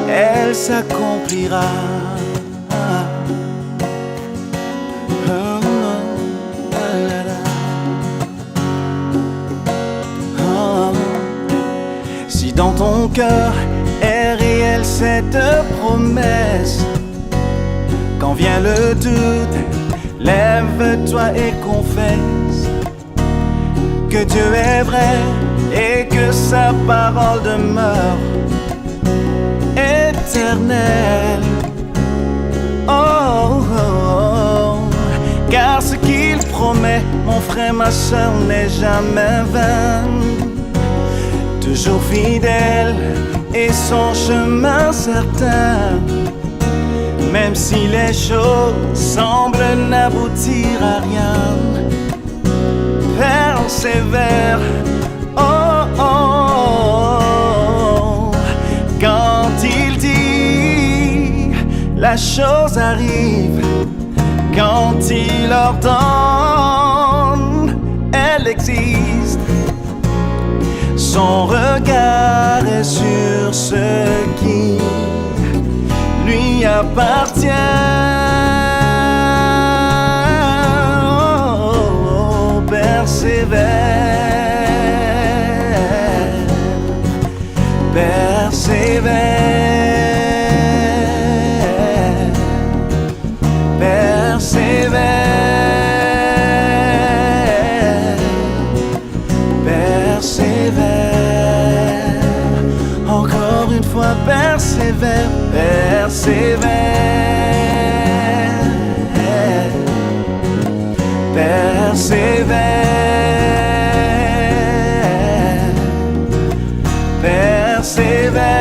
elle s'accomplira. Si dans ton cœur est réelle cette promesse, quand vient le doute, lève-toi et confesse que Dieu est vrai et que sa parole demeure éternelle. Oh, oh, oh. Car ce qu'il promet, mon frère, ma soeur, n'est jamais vain. Toujours fidèle et son chemin certain. Même si les choses semblent n'aboutir à rien, persévère. Oh, oh, oh. Quand il dit, la chose arrive. Quand il ordonne, elle existe. Son regard est sur ce qui lui appartient. Oh, oh, persévère. Persévère. Persévère. Persévère. Encore une fois, persévère. Persévère. Persévère. Persévère.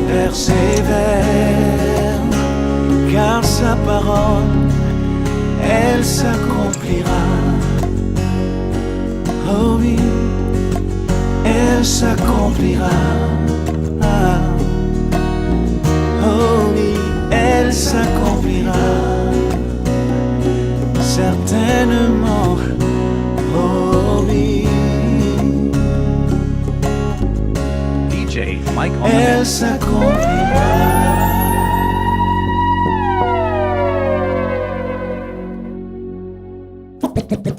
Persévère. Car sa parole, elle s'accomplira. Oh oui, elle s'accomplira. Oh certainement. Oh oui. DJ Mike on the Elle mix. s'accomplira.